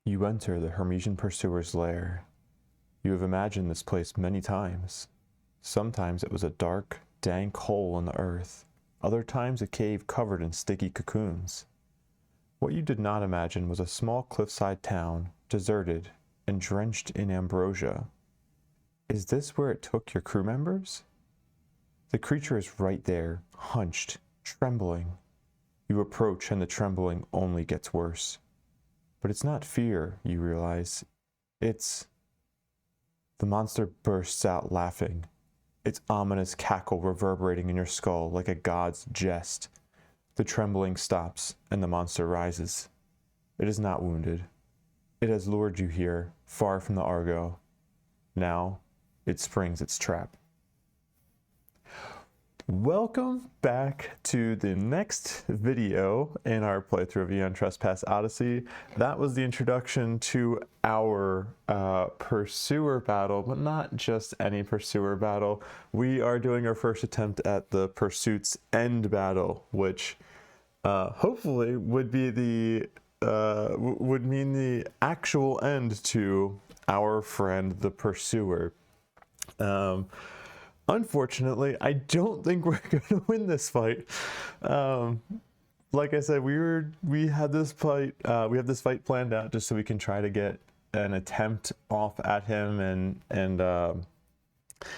You enter the Hermesian pursuer's lair. You have imagined this place many times. Sometimes it was a dark, dank hole in the earth, other times a cave covered in sticky cocoons. What you did not imagine was a small cliffside town, deserted and drenched in ambrosia. Is this where it took your crew members? The creature is right there, hunched, trembling. You approach and the trembling only gets worse. But it's not fear, you realize. The monster bursts out laughing, its ominous cackle reverberating in your skull like a god's jest. The trembling stops and the monster rises. It is not wounded. It has lured you here, far from the Argo. Now, it springs its trap. Welcome back to the next video in our playthrough of Aeon Trespass Odyssey. That was the introduction to our pursuer battle, but not just any pursuer battle. We are doing our first attempt at the pursuit's end battle, which hopefully would be would mean the actual end to our friend the pursuer. Unfortunately, I don't think we're going to win this fight. Like I said, we had this fight planned out just so we can try to get an attempt off at him and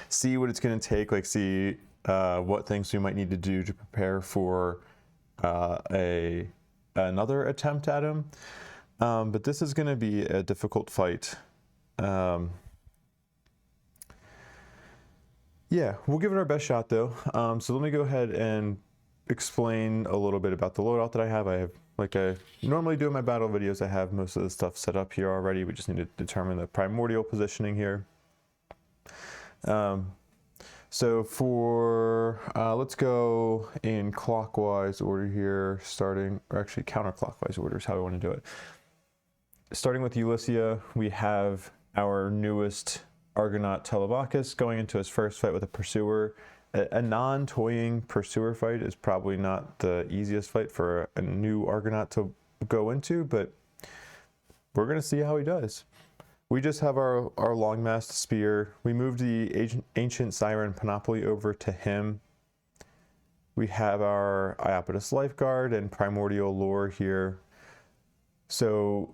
see what it's going to take, like see what things we might need to do to prepare for another attempt at him. But this is going to be a difficult fight. Yeah, we'll give it our best shot though. So let me go ahead and explain a little bit about the loadout that I have. Like I normally do in my battle videos, I have most of the stuff set up here already. We just need to determine the primordial positioning here. So for, let's go in clockwise order here, or actually counterclockwise order is how we want to do it. Starting with Ulyssia, we have our newest Argonaut Telebakis going into his first fight with a pursuer. A non-toying pursuer fight is probably not the easiest fight for a new Argonaut to go into, but we're going to see how he does. We just have our long-mast spear. We moved the Ancient Siren Panoply over to him. We have our Iapetus Lifeguard and Primordial Lore here. So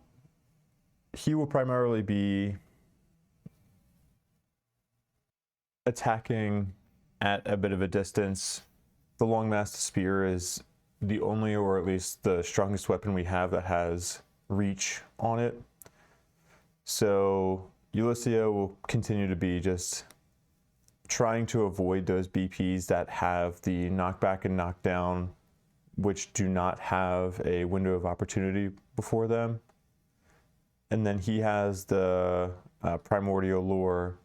he will primarily be attacking at a bit of a distance. The long-mast spear is the only, or at least the strongest weapon we have that has reach on it. So Ulyssia will continue to be just trying to avoid those BPs that have the knockback and knockdown, which do not have a window of opportunity before them. And then he has the Primordial Lure,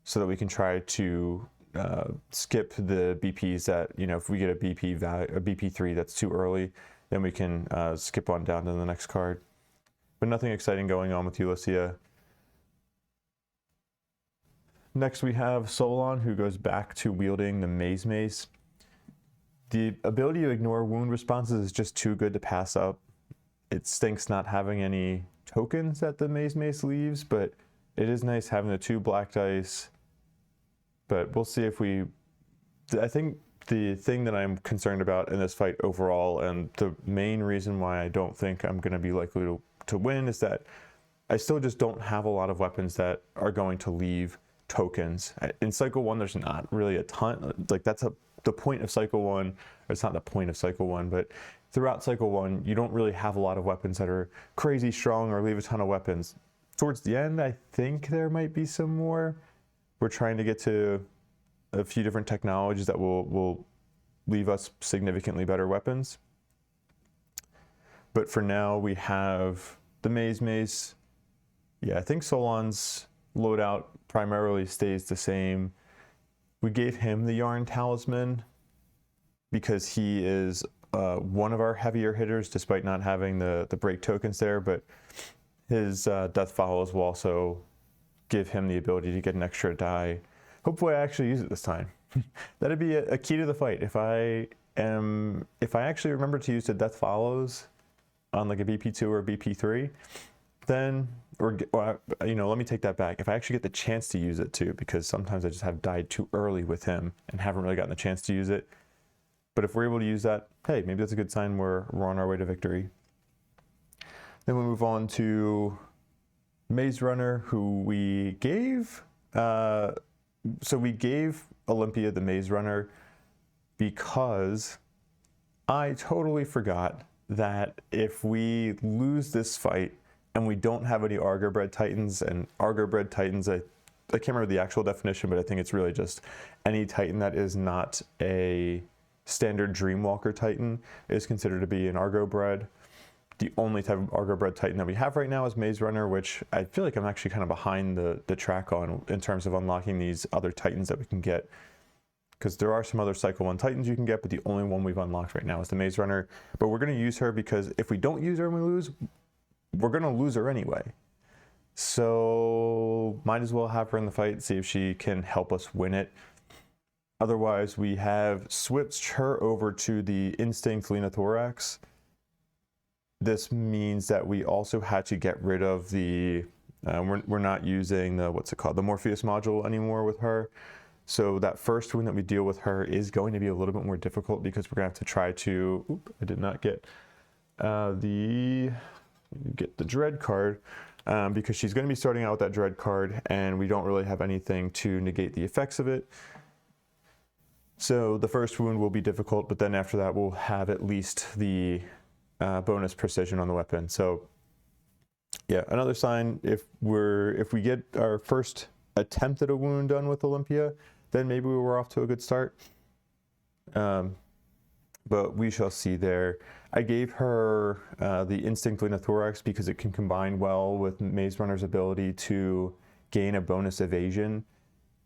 so that we can try to skip the BPs that, if we get a BP value, a BP3 that's too early, then we can skip on down to the next card. But nothing exciting going on with Ulyssia. Next we have Solon, who goes back to wielding the Mace. The ability to ignore wound responses is just too good to pass up. It stinks not having any tokens that the Mace leaves, but it is nice having the 2 black dice. But we'll see if I think the thing that I'm concerned about in this fight overall, and the main reason why I don't think I'm going to be likely to win, is that I still just don't have a lot of weapons that are going to leave tokens. In Cycle 1, there's not really a ton. Like, that's the point of Cycle 1. Or it's not the point of Cycle 1, but throughout Cycle 1, you don't really have a lot of weapons that are crazy strong or leave a ton of weapons. Towards the end, I think there might be some more. We're trying to get to a few different technologies that will leave us significantly better weapons. But for now, we have the Mace. Yeah, I think Solon's loadout primarily stays the same. We gave him the Yarn Talisman because he is one of our heavier hitters, despite not having the break tokens there, but his Death Follows will also give him the ability to get an extra die. Hopefully I actually use it this time. That'd be a key to the fight. If I actually remember to use the Death Follows on like a BP2 or BP3, then, let me take that back. If I actually get the chance to use it too, because sometimes I just have died too early with him and haven't really gotten the chance to use it. But if we're able to use that, hey, maybe that's a good sign we're on our way to victory. Then we move on to Maze Runner, who we gave, so we gave Olympia the Maze Runner because I totally forgot that if we lose this fight and we don't have any Argo-bred Titans, and Argo-bred Titans, I can't remember the actual definition, but I think it's really just any Titan that is not a standard Dreamwalker Titan is considered to be an Argo-bred. The only type of Argo-bred Titan that we have right now is Maze Runner, which I feel like I'm actually kind of behind the track on in terms of unlocking these other Titans that we can get. Because there are some other Cycle 1 Titans you can get, but the only one we've unlocked right now is the Maze Runner. But we're going to use her because if we don't use her and we lose, we're going to lose her anyway. So might as well have her in the fight, see if she can help us win it. Otherwise, we have switched her over to the Instinct Lenothorax. This means that we also had to get rid of the, we're not using the, the Morpheus module anymore with her. So that first wound that we deal with her is going to be a little bit more difficult because we're going to have to try to, I did not get the Dread card because she's going to be starting out with that Dread card and we don't really have anything to negate the effects of it. So the first wound will be difficult, but then after that we'll have at least the bonus precision on the weapon. So yeah, another sign, if we get our first attempt at a wound done with Olympia, then maybe we were off to a good start. But we shall see there. I gave her the Instinct Lenothorax because it can combine well with Maze Runner's ability to gain a bonus evasion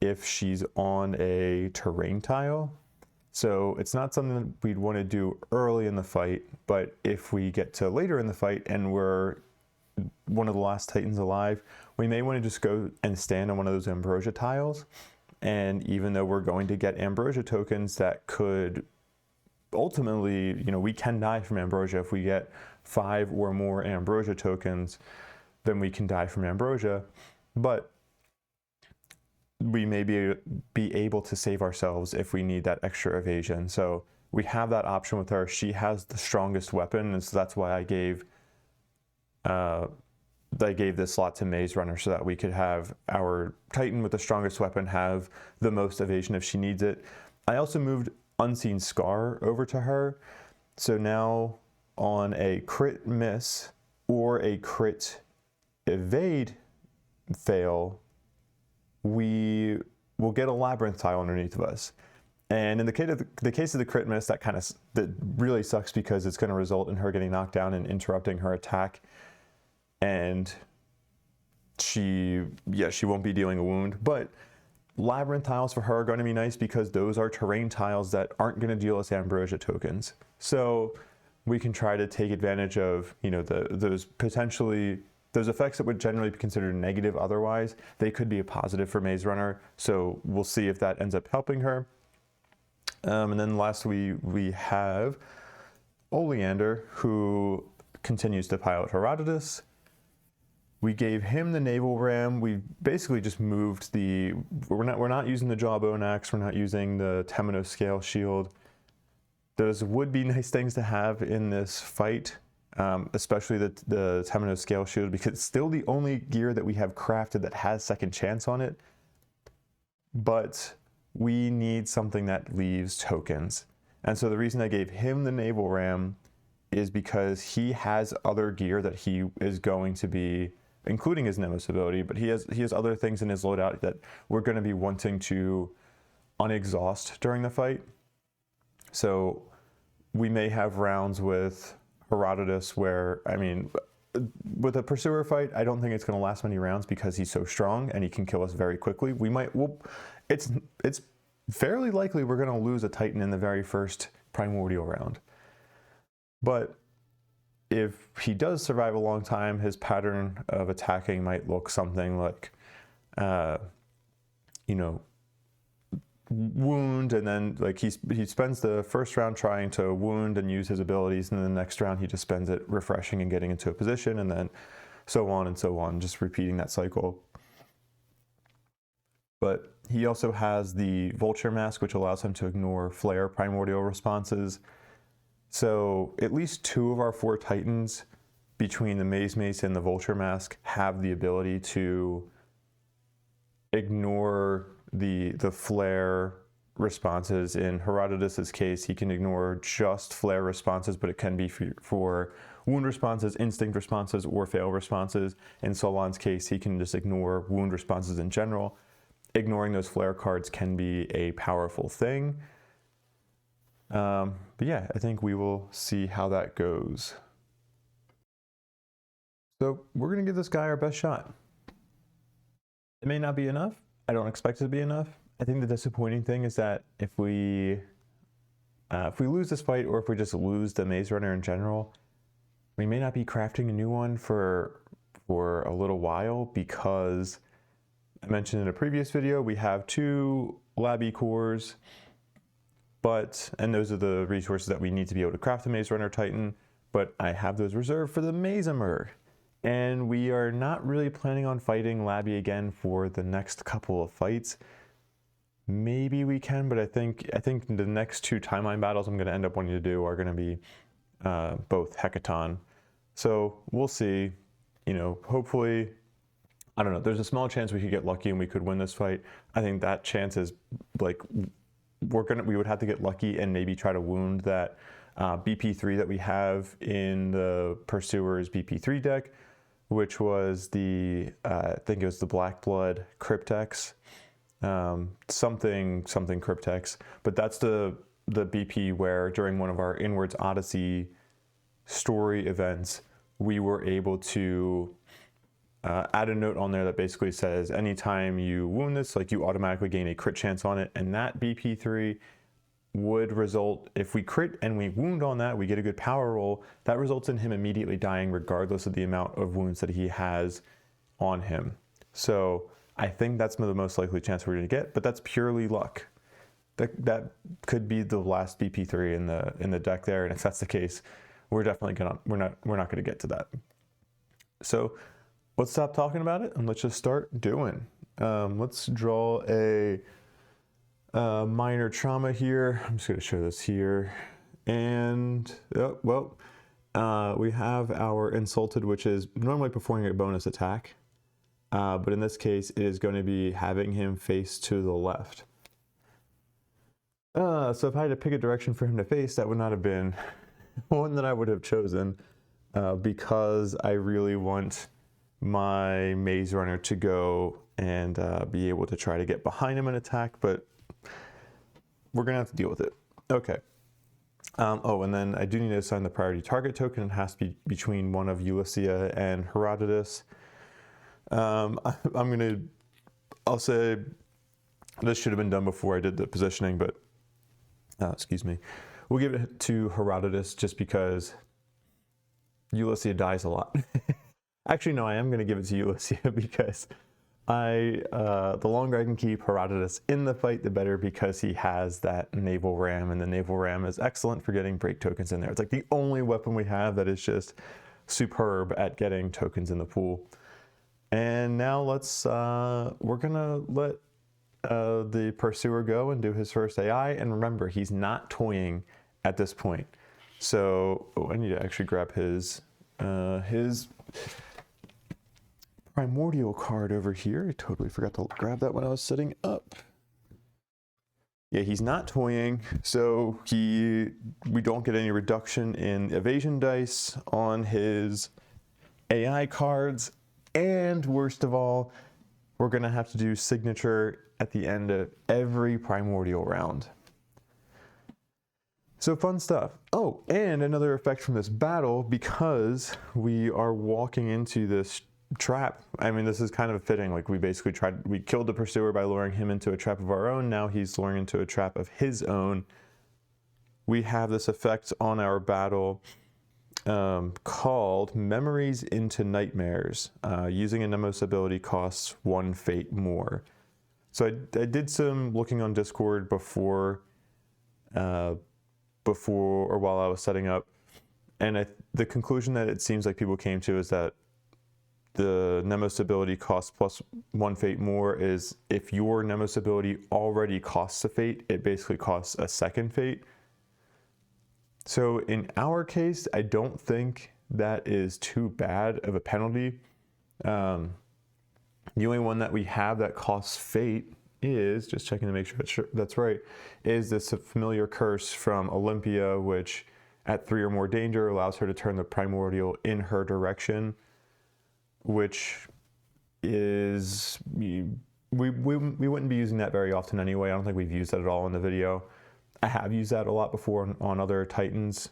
if she's on a terrain tile. So it's not something that we'd want to do early in the fight, but if we get to later in the fight and we're one of the last Titans alive, we may want to just go and stand on one of those Ambrosia tiles. And even though we're going to get Ambrosia tokens that could ultimately, we can die from Ambrosia. If we get 5 or more Ambrosia tokens, then we can die from Ambrosia. But we may be able to save ourselves if we need that extra evasion. So we have that option with her. She has the strongest weapon, and so that's why I gave this slot to Maze Runner so that we could have our Titan with the strongest weapon have the most evasion if she needs it. I also moved Unseen Scar over to her. So now on a crit miss or a crit evade fail, we will get a labyrinth tile underneath of us. And in the case of the crit miss, that really sucks because it's going to result in her getting knocked down and interrupting her attack. And she won't be dealing a wound. But labyrinth tiles for her are going to be nice because those are terrain tiles that aren't going to deal us Ambrosia tokens. So we can try to take advantage of, those effects that would generally be considered negative otherwise. They could be a positive for Maze Runner. So we'll see if that ends up helping her. And then lastly, we have Oleander, who continues to pilot Herodotus. We gave him the naval ram. We basically just moved we're not using the jawbone axe. We're not using the Temenos scale shield. Those would be nice things to have in this fight, especially the Temenos scale shield, because it's still the only gear that we have crafted that has second chance on it. But we need something that leaves tokens. And so the reason I gave him the naval ram is because he has other gear that he is going to be, including his Nemos ability, but he has other things in his loadout that we're going to be wanting to unexhaust during the fight. So we may have rounds with Herodotus where, with a pursuer fight, I don't think it's going to last many rounds because he's so strong and he can kill us very quickly. It's fairly likely we're going to lose a Titan in the very first primordial round. But if he does survive a long time, his pattern of attacking might look something like, wound, and then he spends the first round trying to wound and use his abilities, and then the next round he just spends it refreshing and getting into a position, and then so on, just repeating that cycle. But he also has the Vulture Mask, which allows him to ignore Flare primordial responses. So at least 2 of our 4 Titans between the Mace and the Vulture Mask have the ability to ignore the Flare responses. In Herodotus's case, he can ignore just Flare responses, but it can be for wound responses, instinct responses, or fail responses. In Solon's case, he can just ignore wound responses in general. Ignoring those Flare cards can be a powerful thing. But yeah, I think we will see how that goes. So we're going to give this guy our best shot. It may not be enough. I don't expect it to be enough. I think the disappointing thing is that if we lose this fight, or if we just lose the Maze Runner in general, we may not be crafting a new one for a little while, because I mentioned in a previous video, we have 2 Labby cores, and those are the resources that we need to be able to craft the Maze Runner Titan, but I have those reserved for the Mazimer. And we are not really planning on fighting Labby again for the next couple of fights. Maybe we can, but I think the next 2 timeline battles I'm going to end up wanting to do are going to be both Hecaton. So we'll see. You know, hopefully, I don't know, there's a small chance we could get lucky and we could win this fight. I think that chance is like, we would have to get lucky and maybe try to wound that BP3 that we have in the Pursuer's BP3 deck, which was the, I think it was the Black Blood Cryptex, something Cryptex, but that's the BP where during one of our Inwards Odyssey story events, we were able to add a note on there that basically says anytime you wound this, like, you automatically gain a crit chance on it, and that BP3 would result, if we crit and we wound on that, we get a good power roll, that results in him immediately dying regardless of the amount of wounds that he has on him. So I think that's the most likely chance we're going to get, but that's purely luck. That could be the last BP3 in the deck there, and if that's the case, we're definitely we're not going to get to that. So let's stop talking about it and let's just start doing. Let's draw a minor trauma here. I'm just going to show this here. And, we have our Insulted, which is normally performing a bonus attack. But in this case, it is going to be having him face to the left. So if I had to pick a direction for him to face, that would not have been one that I would have chosen, because I really want my Maze Runner to go and be able to try to get behind him and attack, but we're gonna have to deal with it. Okay. And then I do need to assign the priority target token. It has to be between one of Ulyssia and Herodotus. I'll say this should have been done before I did the positioning, but excuse me. We'll give it to Herodotus just because Ulyssia dies a lot. Actually, no, I am going to give it to Ulyssia because the longer I can keep Herodotus in the fight, the better, because he has that naval ram, and the naval ram is excellent for getting break tokens in there. It's like the only weapon we have that is just superb at getting tokens in the pool. And now we're going to let the Pursuer go and do his first AI. And remember, he's not toying at this point. So I need to actually grab his primordial card over here. I totally forgot to grab that when I was setting up. Yeah, he's not toying, so we don't get any reduction in evasion dice on his AI cards. And worst of all, we're going to have to do signature at the end of every primordial round. So fun stuff. Oh, and another effect from this battle, because we are walking into this trap. I mean, this is kind of fitting. Like, we killed the Pursuer by luring him into a trap of our own. Now he's luring into a trap of his own. We have this effect on our battle called Memories into Nightmares. Using a Nemos ability costs 1 fate more. So I did some looking on Discord before or while I was setting up, and the conclusion that it seems like people came to is that the Nemos ability costs +1 fate more is if your Nemos ability already costs a fate, it basically costs a second fate. So in our case, I don't think that is too bad of a penalty. The only one that we have that costs fate is, just checking to make sure that's right, is this familiar curse from Olympia, which at 3 or more danger allows her to turn the primordial in her direction, which is, we wouldn't be using that very often anyway. I don't think we've used that at all in the video. I have used that a lot before on other Titans,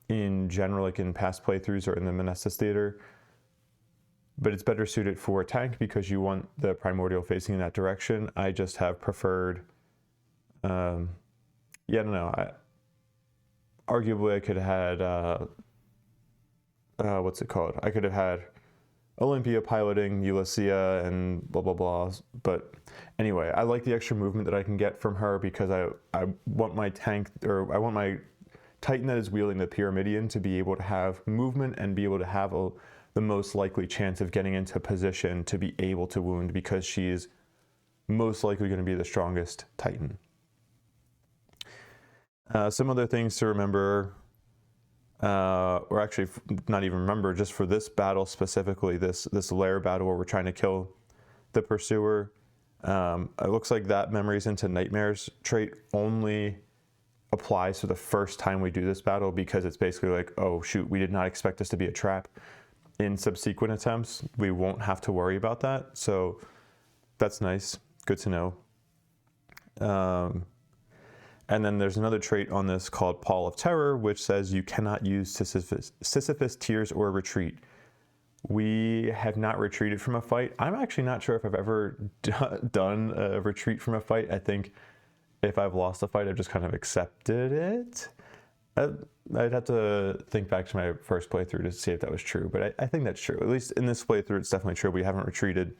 in general, like in past playthroughs or in the Menestus Theater. But it's better suited for a tank because you want the primordial facing in that direction. I just have preferred, yeah, I don't know. Arguably, I could have had, what's it called? I could have had Olympia piloting Ulyssia and blah, blah, blah. But anyway, I like the extra movement that I can get from her because I want my tank, or I want my Titan that is wielding the Pyramidion to be able to have movement and be able to have the most likely chance of getting into position to be able to wound, because she is most likely going to be the strongest Titan. Some other things to remember, or actually not even remember, just for this battle specifically, this lair battle where we're trying to kill the pursuer. It looks like that Memories into Nightmares trait only applies for the first time we do this battle, because it's basically like, oh shoot, we did not expect this to be a trap. In subsequent attempts, we won't have to worry about that. So that's nice, good to know. And then there's another trait on this called Pall of Terror, which says you cannot use Sisyphus Tears or Retreat. We have not retreated from a fight. I'm actually not sure if I've ever done a retreat from a fight. I think if I've lost a fight, I've just kind of accepted it. I'd have to think back to my first playthrough to see if that was true, but I think that's true. At least in this playthrough, it's definitely true. We haven't retreated,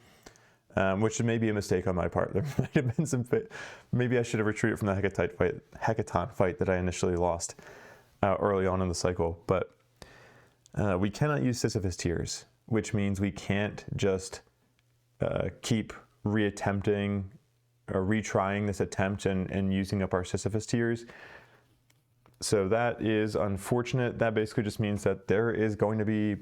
which may be a mistake on my part. There might have been some, maybe I should have retreated from the Hecaton fight that I initially lost early on in the cycle. But we cannot use Sisyphus Tears, which means we can't just keep reattempting or retrying this attempt and using up our Sisyphus Tears. So that is unfortunate. That basically just means that there is going to be,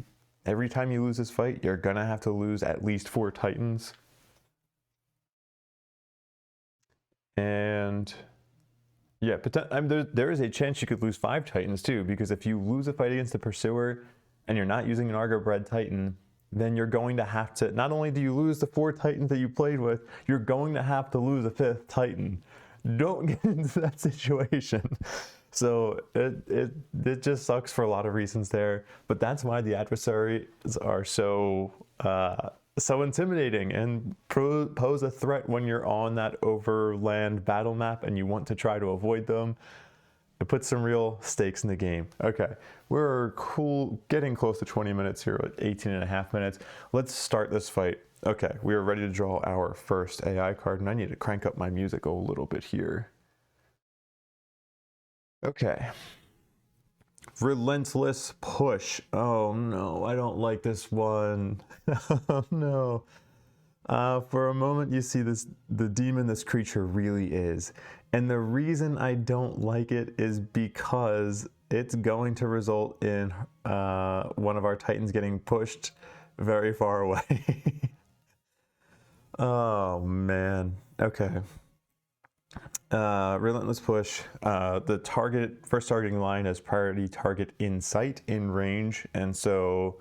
every time you lose this fight, you're going to have to lose at least 4 Titans. And yeah, there is a chance you could lose 5 Titans too, because if you lose a fight against the Pursuer and you're not using an Argo-bred Titan, then you're going to have to, not only do you lose the 4 Titans that you played with, you're going to have to lose a 5th Titan. Don't get into that situation. So it just sucks for a lot of reasons there, but that's why the adversaries are so intimidating and pose a threat when you're on that overland battle map and you want to try to avoid them. It puts some real stakes in the game. Okay, we're getting close to 20 minutes here, like 18 and a half minutes. Let's start this fight. Okay, we are ready to draw our first AI card, and I need to crank up my music a little bit here. Okay. Relentless Push. Oh no, I don't like this one. Oh no. For a moment you see the demon this creature really is. And the reason I don't like it is because it's going to result in one of our Titans getting pushed very far away. Oh man. Okay. Relentless Push. The first targeting line has priority target in sight, in range, and so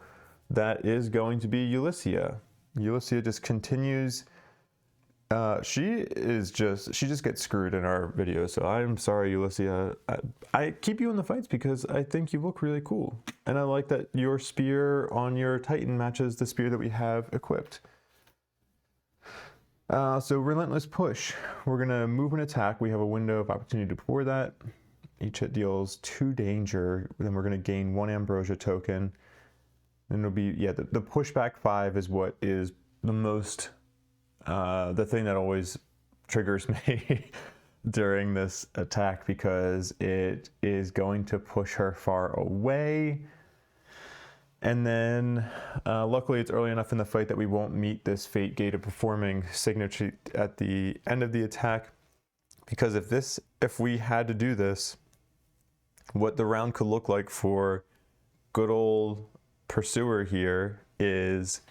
that is going to be Ulyssia. Ulyssia just continues. She just gets screwed in our video, so I'm sorry, Ulyssia. I keep you in the fights because I think you look really cool, and I like that your spear on your Titan matches the spear that we have equipped. So Relentless Push, we're going to move and attack. We have a window of opportunity before that. Each hit deals 2 danger. Then we're going to gain 1 Ambrosia token. And it'll be, yeah, the pushback 5 is what is the most, the thing that always triggers me during this attack, because it is going to push her far away. And then luckily it's early enough in the fight that we won't meet this fate gated performing signature at the end of the attack, because if we had to do this, what the round could look like for good old Pursuer here is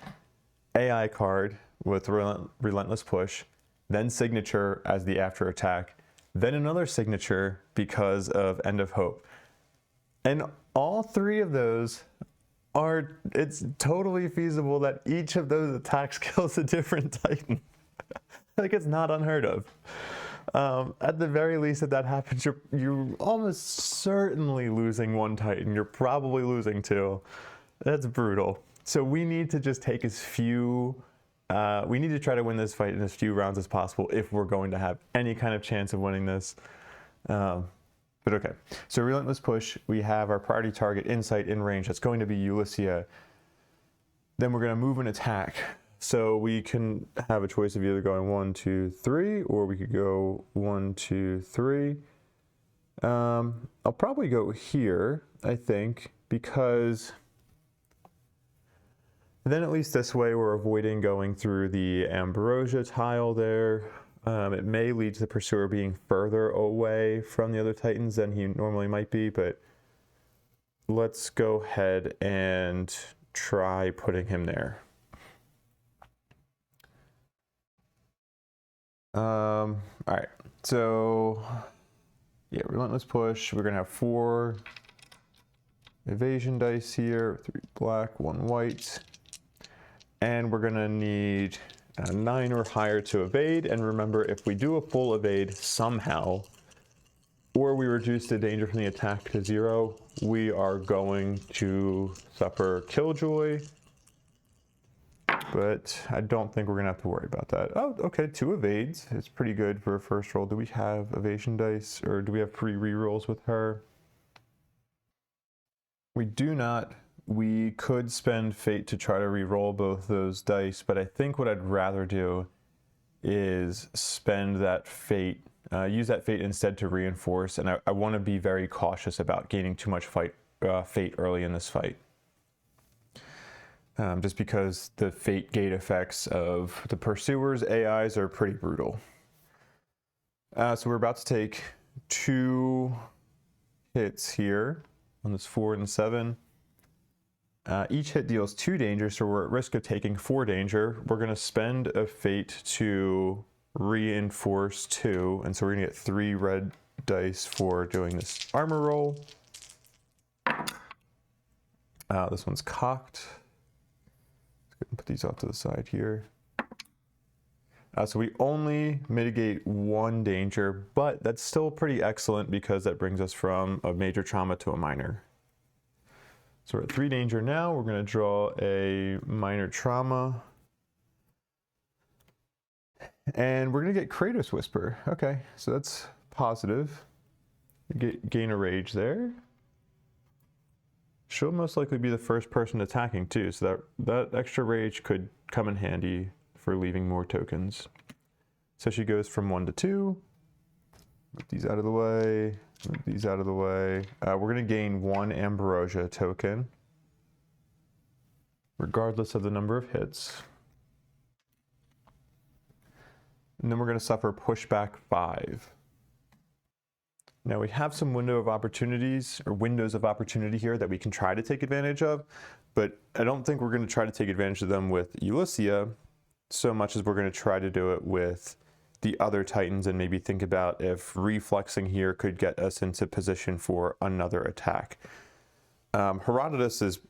AI card with Relentless Push, then signature as the after attack, then another signature because of End of Hope. And all three of those it's totally feasible that each of those attacks kills a different Titan. Like, it's not unheard of. At the very least, if that happens, you're almost certainly losing one Titan. You're probably losing two. That's brutal. So we need to just take as few, we need to try to win this fight in as few rounds as possible if we're going to have any kind of chance of winning this. But okay, so Relentless Push, we have our priority target insight in range. That's going to be Ulyssia. Then we're going to move and attack. So we can have a choice of either going 1, 2, 3, or we could go 1, 2, 3. I'll probably go here, I think, because then at least this way we're avoiding going through the Ambrosia tile there. It may lead to the Pursuer being further away from the other Titans than he normally might be, but let's go ahead and try putting him there. All right, so yeah, Relentless Push. We're gonna have 4 evasion dice here, 3 black, 1 white, and we're gonna need 9 or higher to evade. And remember, if we do a full evade somehow, or we reduce the danger from the attack to 0, we are going to suffer Killjoy. But I don't think we're gonna have to worry about that. Oh, okay, 2 evades. It's pretty good for a first roll. Do we have evasion dice, or do we have pre-rerolls with her? We do not. We could spend fate to try to re-roll both those dice, but I think what I'd rather do is spend that fate, use that fate instead to reinforce, and I want to be very cautious about gaining too much fate early in this fight. Just because the fate gate effects of the Pursuer's AIs are pretty brutal. So we're about to take 2 hits here on this 4 and 7. Each hit deals 2 danger, so we're at risk of taking 4 danger. We're going to spend a fate to reinforce 2, and so we're going to get 3 red dice for doing this armor roll. This one's cocked. Put these off to the side here. So we only mitigate 1 danger, but that's still pretty excellent because that brings us from a major trauma to a minor. So we're at 3 danger now. We're going to draw a minor trauma. And we're going to get Kratos Whisper. Okay, so that's positive. Gain a rage there. She'll most likely be the first person attacking too, so that extra rage could come in handy for leaving more tokens. So she goes from 1 to 2. Move these out of the way. Move these out of the way. We're going to gain 1 Ambrosia token, regardless of the number of hits. And then we're going to suffer pushback 5. Now we have some windows of opportunity here that we can try to take advantage of, but I don't think we're going to try to take advantage of them with Ulyssia so much as we're going to try to do it with the other Titans and maybe think about if reflexing here could get us into position for another attack. Herodotus is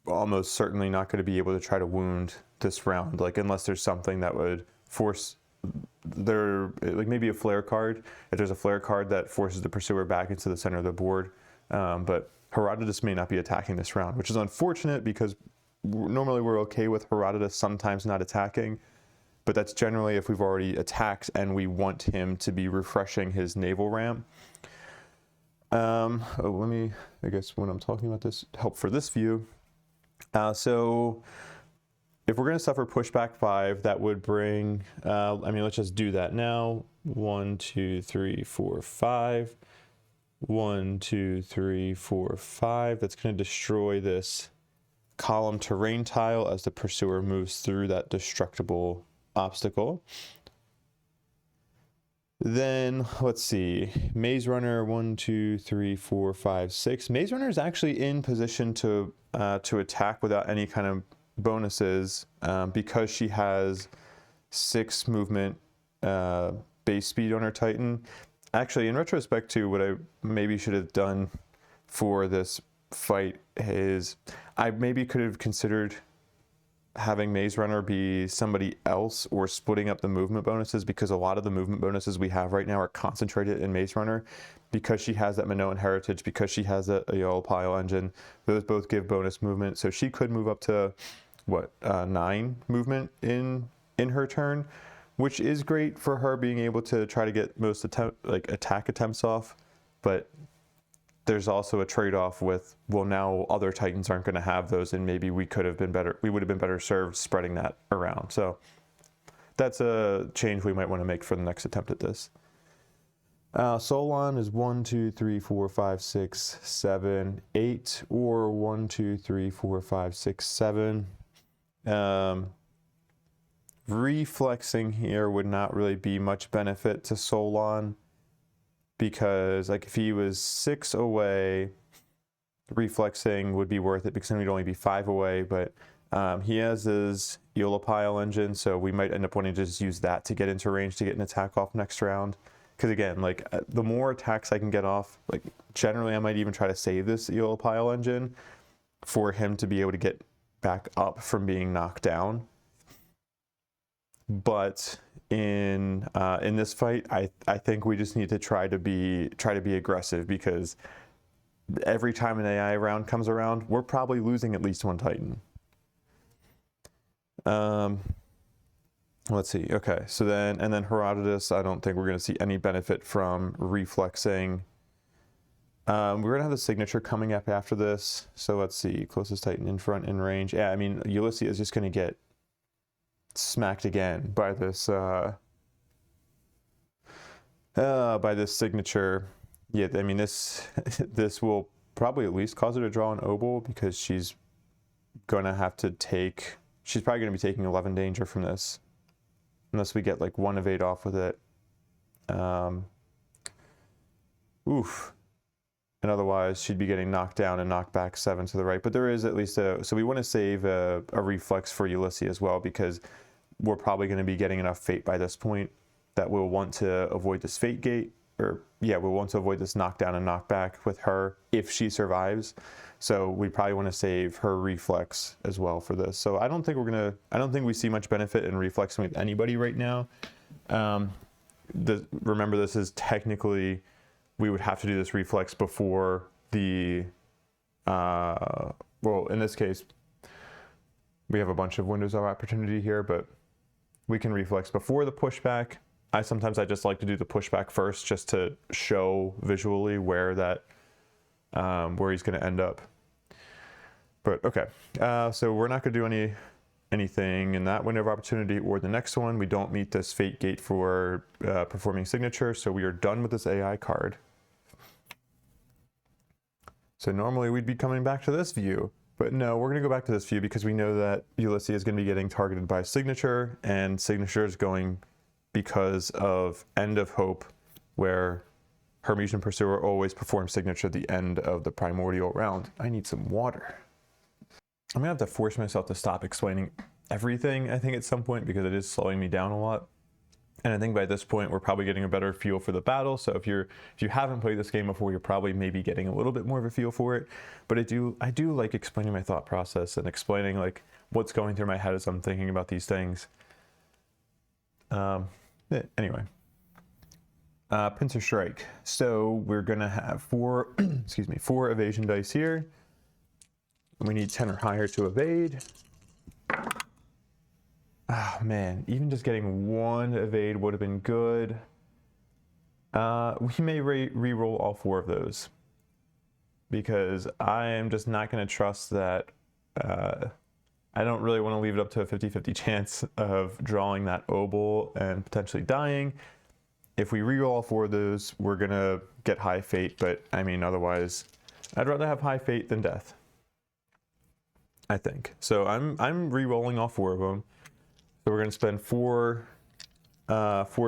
almost certainly not going to be able to try to wound this round, like unless there's something that would force like maybe a flare card, if there's a flare card that forces the Pursuer back into the center of the board. But Herodotus may not be attacking this round, which is unfortunate because normally we're okay with Herodotus sometimes not attacking, but that's generally if we've already attacked and we want him to be refreshing his naval ramp. Let me, I guess when I'm talking about this, help for this view. So if we're going to suffer pushback 5, that would bring, let's just do that now. 1, 2, 3, 4, 5. 1, 2, 3, 4, 5. That's going to destroy this column terrain tile as the pursuer moves through that destructible obstacle. Then let's see, Maze Runner 1, 2, 3, 4, 5, 6. Maze Runner is actually in position to attack without any kind of bonuses because she has 6 movement base speed on her Titan. Actually, in retrospect to what I maybe should have done for this fight is I maybe could have considered having Maze Runner be somebody else or splitting up the movement bonuses, because a lot of the movement bonuses we have right now are concentrated in Maze Runner because she has that Minoan heritage, because she has that Aeon pile engine. Those both give bonus movement, so she could move up to what 9 movement in her turn, which is great for her being able to try to get most attack attempts off. But there's also a trade-off with, well, now other Titans aren't going to have those, and maybe we would have been better served spreading that around. So that's a change we might want to make for the next attempt at this. Solon is 1, 2, 3, 4, 5, 6, 7, 8, or 1, 2, 3, 4, 5, 6, 7. Reflexing here would not really be much benefit to Solon, because like if he was 6 away, reflexing would be worth it because then we'd only be 5 away. But he has his Eolipile engine, so we might end up wanting to just use that to get into range to get an attack off next round. Because again, like the more attacks I can get off, like generally I might even try to save this Eolipile engine for him to be able to get back up from being knocked down. But in this fight, I think we just need to try to be aggressive, because every time an AI round comes around, we're probably losing at least 1 Titan. Let's see. Okay, so then Herodotus, I don't think we're going to see any benefit from reflexing. We're going to have the signature coming up after this. So let's see, closest Titan in front in range. Yeah, I mean, Ulysses is just going to get smacked again by this signature. Yeah, I mean this will probably at least cause her to draw an obol, because she's probably going to be taking 11 danger from this, unless we get like 1 evade off with it. Oof. And otherwise she'd be getting knocked down and knocked back 7 to the right. But there is at least so we want to save a reflex for Ulysses as well, because we're probably going to be getting enough fate by this point that we'll want to avoid this fate gate, or we'll want to avoid this knockdown and knockback with her if she survives. So we probably want to save her reflex as well for this. So I don't think we see much benefit in reflexing with anybody right now. Remember, this is technically, we would have to do this reflex before the, well, in this case, we have a bunch of windows of opportunity here, but we can reflex before the pushback. I just like to do the pushback first, just to show visually where he's going to end up. But okay, so we're not going to do anything in that window of opportunity or the next one. We don't meet this fate gate for performing signature, so we are done with this AI card. So normally we'd be coming back to this view, but no, we're going to go back to this view because we know that Ulysses is going to be getting targeted by signature, and signature is going because of End of Hope, where Hermesian Pursuer always performs signature at the end of the primordial round. I need some water. I'm gonna have to force myself to stop explaining everything, I think, at some point, because it is slowing me down a lot. And I think by this point we're probably getting a better feel for the battle. So if you haven't played this game before, you're probably maybe getting a little bit more of a feel for it. But I do like explaining my thought process and explaining like what's going through my head as I'm thinking about these things. Anyway, Pincer Strike. So we're gonna have 4 evasion dice here. We need 10 or higher to evade. Oh man, even just getting 1 evade would have been good. We may re-roll all 4 of those, because I am just not going to trust that. I don't really want to leave it up to a 50-50 chance of drawing that obol and potentially dying. If we re-roll all 4 of those, we're going to get high fate, but I mean, otherwise, I'd rather have high fate than death. I think. So I'm re-rolling all 4 of them. So we're gonna spend 4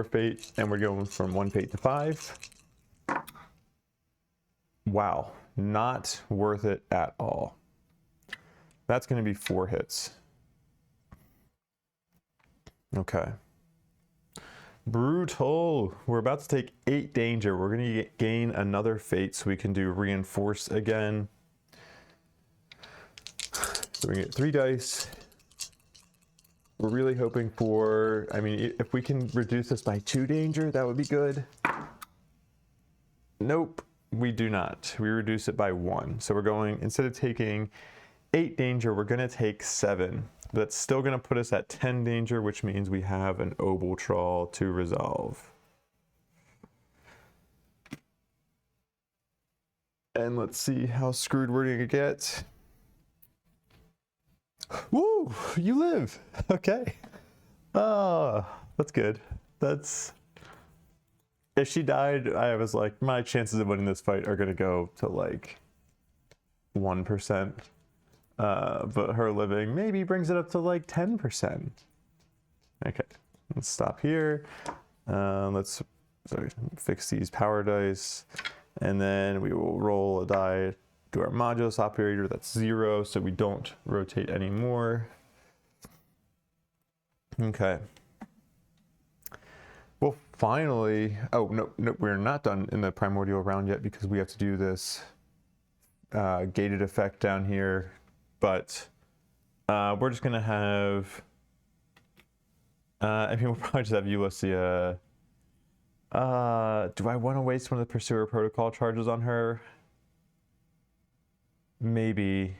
fate, and we're going from 1 fate to 5. Wow, not worth it at all. That's gonna be 4 hits. Okay. Brutal. We're about to take 8 danger. We're gonna gain another fate so we can do reinforce again. So we get 3 dice. We're really hoping for, I mean, if we can reduce this by 2 danger, that would be good. Nope, we do not. We reduce it by 1. So we're going, instead of taking 8 danger, we're gonna take 7. That's still gonna put us at 10 danger, which means we have an obol trawl to resolve. And let's see how screwed we're gonna get. Woo! You live! Okay. That's good. That's... If she died, I was like, my chances of winning this fight are gonna go to like 1%. But her living maybe brings it up to like 10%. Okay, let's stop here. Let's fix these power dice. And then we will roll a die to our modulus operator. That's 0, so we don't rotate anymore. Okay. Well, finally, oh, no, we're not done in the primordial round yet because we have to do this gated effect down here. But we're just gonna have, I mean, we'll probably just have Ulyssia. Do I want to waste one of the Pursuer Protocol charges on her? Maybe.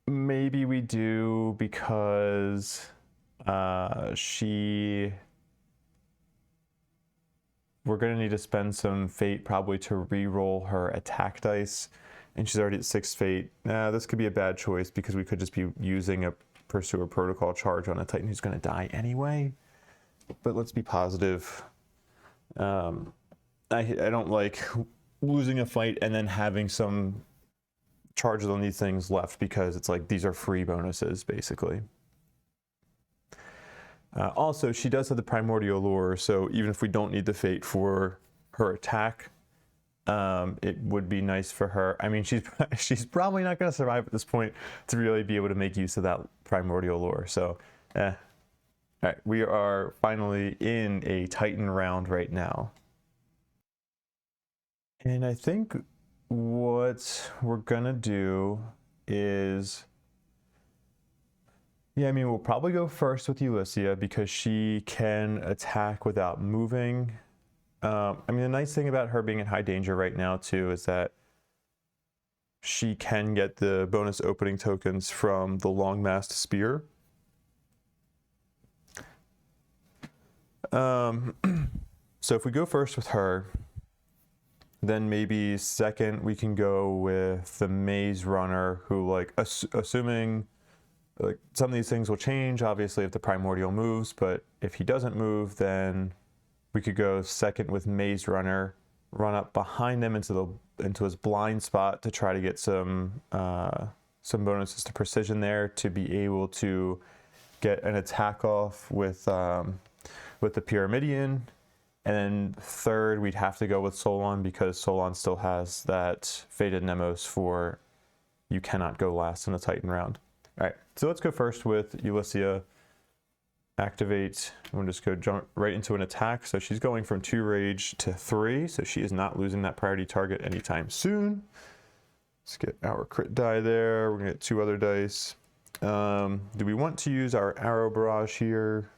Maybe we do, because we're gonna need to spend some fate probably to re-roll her attack dice, and she's already at 6 fate. This could be a bad choice because we could just be using a Pursuer Protocol charge on a Titan who's gonna die anyway. But let's be positive. I don't like losing a fight and then having some charges on these things left, because it's like these are free bonuses basically. Also, she does have the primordial lore, so even if we don't need the fate for her attack, it would be nice for her. I mean, she's probably not going to survive at this point to really be able to make use of that primordial lore. So, all right, we are finally in a Titan round right now. And I think what we're gonna do is, yeah, I mean, we'll probably go first with Ulyssia because she can attack without moving. I mean, the nice thing about her being in high danger right now too is that she can get the bonus opening tokens from the long-mast spear. So if we go first with her, then maybe second we can go with the Maze Runner, who, like, assuming like some of these things will change obviously if the primordial moves, but if he doesn't move, then we could go second with Maze Runner, run up behind him into his blind spot to try to get some bonuses to precision there to be able to get an attack off with the Pyramidion. And then third, we'd have to go with Solon because Solon still has that Fated Nemos for you cannot go last in a Titan round. All right, so let's go first with Ulyssia. Activate, we'll just go jump right into an attack. So she's going from 2 rage to 3, so she is not losing that priority target anytime soon. Let's get our crit die there. We're gonna get 2 other dice. Do we want to use our arrow barrage here?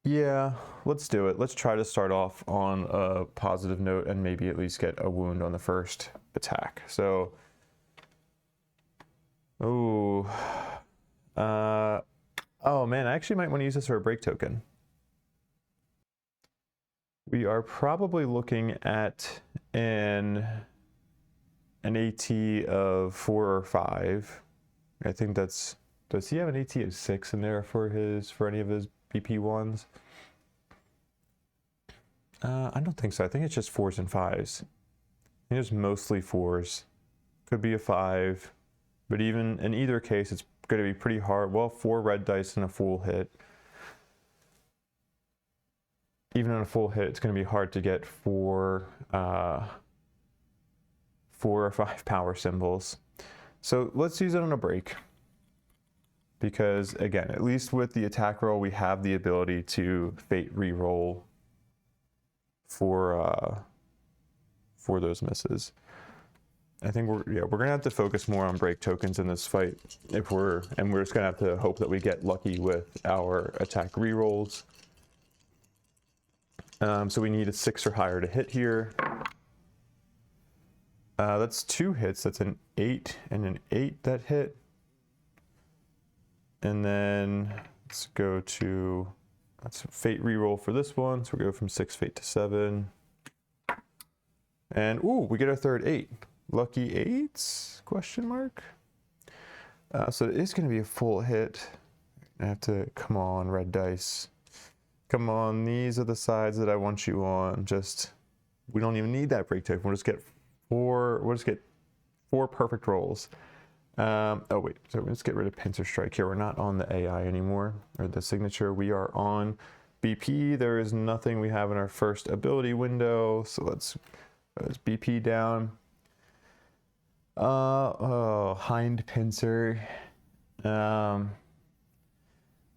Yeah, let's do it. Let's try to start off on a positive note and maybe at least get a wound on the first attack. So, oh man, I actually might want to use this for a break token. We are probably looking at an AT of 4 or 5. I think that's, does he have an AT of 6 in there for any of his BP1s? I don't think so. I think it's just 4s and 5s. I think it's mostly 4s. could be a 5, but even in either case, it's going to be pretty hard. Well, 4 red dice and a full hit. Even on a full hit, it's going to be hard to get 4 or 5 power symbols. So let's use it on a break. Because again, at least with the attack roll, we have the ability to fate reroll for those misses. I think we're gonna have to focus more on break tokens in this fight and we're just gonna have to hope that we get lucky with our attack rerolls. So we need a 6 or higher to hit here. That's 2 hits. That's an 8 and an 8 that hit. And then let's go to, that's fate reroll for this one. So we go from 6 fate to 7. And ooh, we get our third 8. Lucky 8s? Question mark. So it is going to be a full hit. I have to, come on, red dice. Come on, these are the sides that I want you on. Just, we don't even need that break token. We'll just get 4 perfect rolls. Oh wait, so let's get rid of Pincer Strike here. We're not on the AI anymore, or the signature. We are on BP. There is nothing we have in our first ability window, so let's BP down. Hind Pincer.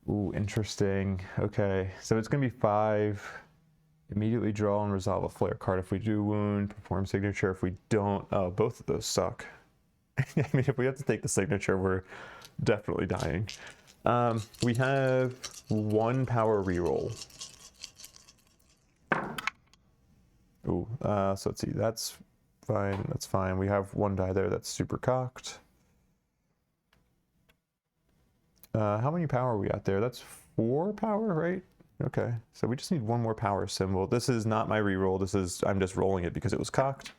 Ooh, interesting. Okay, so it's gonna be 5. Immediately draw and resolve a flare card if we do wound. Perform signature if we don't. Oh, both of those suck. I mean, if we have to take the signature, we're definitely dying. We have 1 power reroll. Ooh, so let's see, that's fine, that's fine. We have 1 die there that's super cocked. How many power we got there? That's 4 power, right? Okay, so we just need 1 more power symbol. This is not my reroll, I'm just rolling it because it was cocked.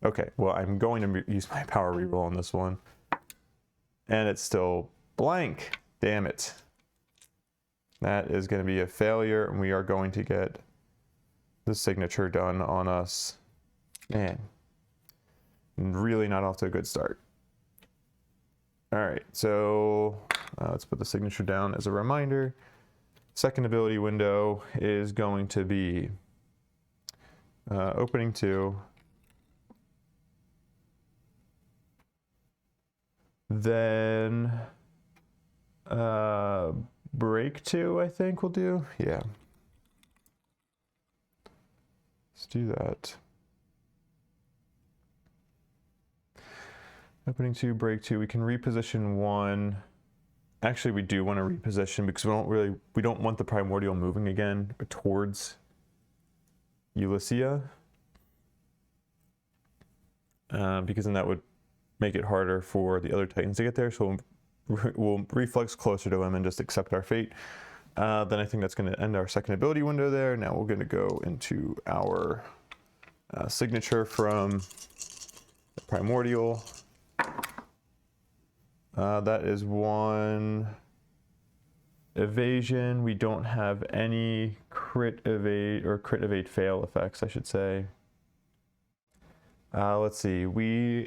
Okay, well, I'm going to use my power reroll on this one. And it's still blank. Damn it. That is going to be a failure, and we are going to get the signature done on us. Man, really not off to a good start. All right, so let's put the signature down as a reminder. Second ability window is going to be opening 2. Then break 2, I think we'll do. Yeah. Let's do that. Opening 2, break 2. We can reposition 1. Actually, we do want to reposition because we don't want the primordial moving again towards Ulyssia. Because then that would make it harder for the other Titans to get there, so we'll reflex closer to him and just accept our fate. Then I think that's going to end our second ability window there. Now we're going to go into our signature from the primordial. That is 1 evasion. We don't have any crit evade or crit evade fail effects, I should say. Let's see,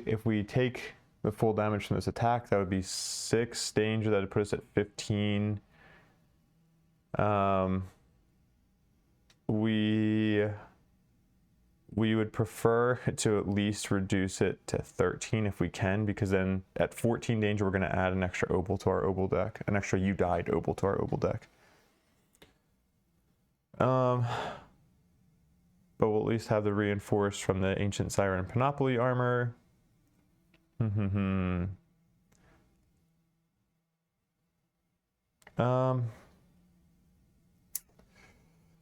if we take the full damage from this attack, that would be 6 danger. That would put us at 15. We would prefer to at least reduce it to 13 if we can, because then at 14 danger, we're going to add an extra obol to our obol deck, an extra you died obol to our obol deck. But we'll at least have the reinforced from the Ancient Siren Panoply armor.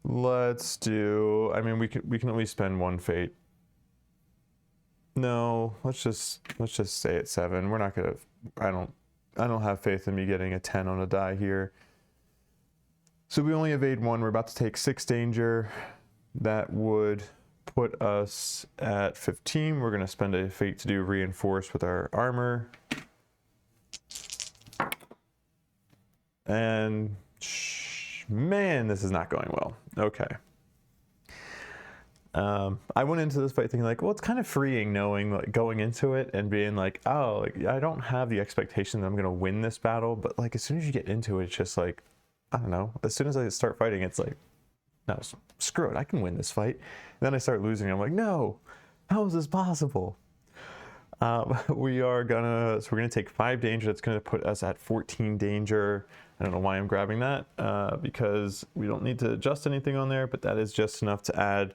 Let's do, I mean, we can at least spend 1 fate. No, let's just stay at 7. We're not gonna, I don't have faith in me getting a 10 on a die here. So we only evade 1. We're about to take 6 danger. That would put us at 15. We're going to spend a fate to do reinforce with our armor. And man, this is not going well. Okay. I went into this fight thinking like, well, it's kind of freeing knowing, like, going into it and being like, oh, like, I don't have the expectation that I'm gonna win this battle, but like as soon as you get into it, it's just like, I don't know. As soon as I start fighting, it's like, no, screw it, I can win this fight. And then I start losing. I'm like, no, how is this possible? We're gonna take 5 danger. That's gonna put us at 14 danger. I don't know why I'm grabbing that, because we don't need to adjust anything on there, but that is just enough to add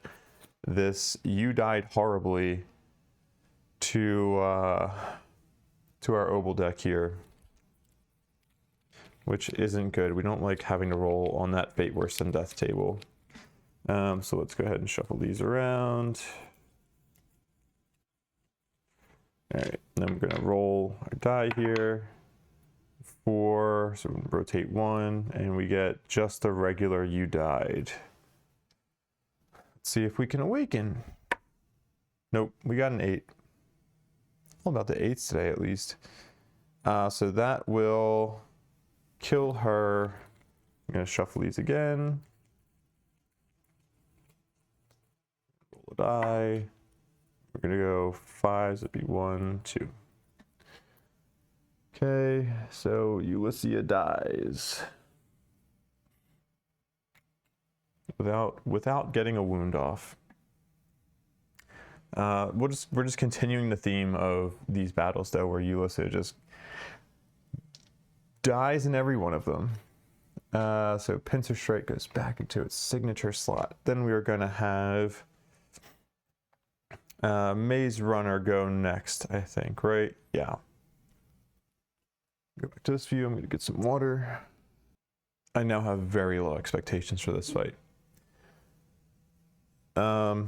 this "you died horribly" to our Obel deck here, which isn't good. We don't like having to roll on that fate worse than death table. So let's go ahead and shuffle these around. All right, then we're gonna roll our die here. 4, so we rotate 1, and we get just the regular "you died." Let's see if we can awaken. Nope, we got an 8. All about the 8s today, at least. So that will kill her. I'm gonna shuffle these again. Roll a die. We're gonna go 5s. It'd be 1, 2. Okay, so Ulyssia dies without getting a wound off. We're just continuing the theme of these battles though, where Ulyssia just dies in every one of them. So Pincer Strike goes back into its signature slot. Then we are gonna have Maze Runner go next, I think, right? Yeah. Go back to this view. I'm gonna get some water. I now have very low expectations for this fight. All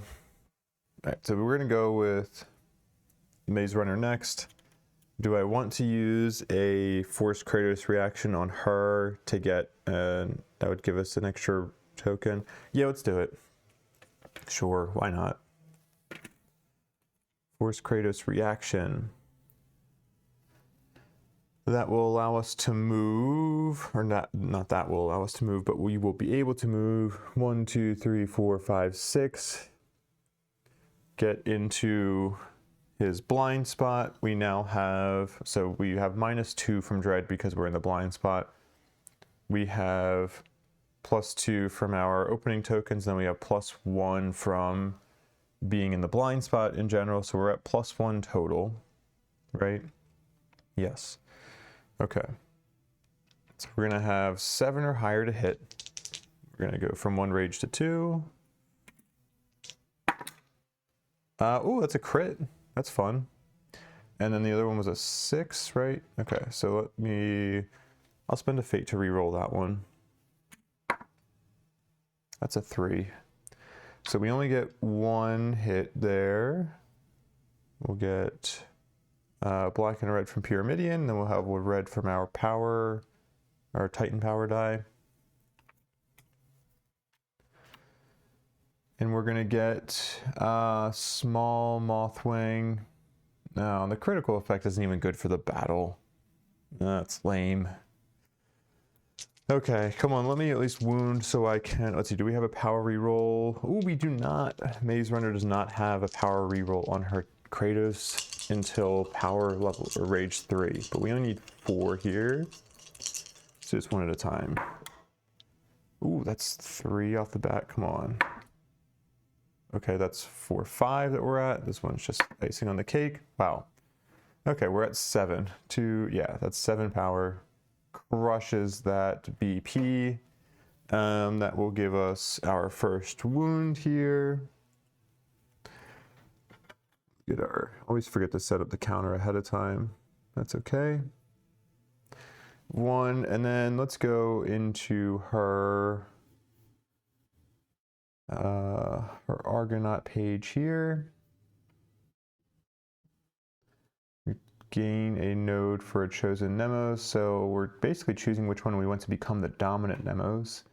right, so we're gonna go with Maze Runner next. Do I want to use a Force Kratos reaction on her to get, that would give us an extra token? Yeah, let's do it. Sure, why not? Force Kratos reaction. That will allow us to move, or not that will allow us to move, but we will be able to move 1, 2, 3, 4, 5, 6. Get into his blind spot. We now have, so we have -2 from Dread because we're in the blind spot. We have +2 from our opening tokens, then we have +1 from being in the blind spot in general, so we're at +1 total, right? Yes. Okay. So we're gonna have 7 or higher to hit. We're gonna go from 1 rage to 2. Oh, that's a crit. That's fun. And then the other one was a 6, right? Okay, so I'll spend a fate to re-roll that one. That's a 3. So we only get 1 hit there. We'll get black and red from Pyramidion, then we'll have a red from our power, our Titan power die. And we're gonna get small Mothwing. No, the critical effect isn't even good for the battle. That's lame. Okay, come on, let me at least wound so I can, let's see, do we have a power reroll? Ooh, we do not. Maze Runner does not have a power reroll on her Kratos until power level or rage 3, but we only need 4 here. So just one at a time. Ooh, that's 3 off the bat, come on. Okay, that's 4, 5 that we're at. This one's just icing on the cake. Wow. Okay, we're at 7. Yeah, that's 7 power. Crushes that BP. That will give us our first wound here. Always forget to set up the counter ahead of time. That's okay. 1, and then let's go into her Argonaut page here. We gain a node for a chosen Nemos, so we're basically choosing which one we want to become the dominant Nemos.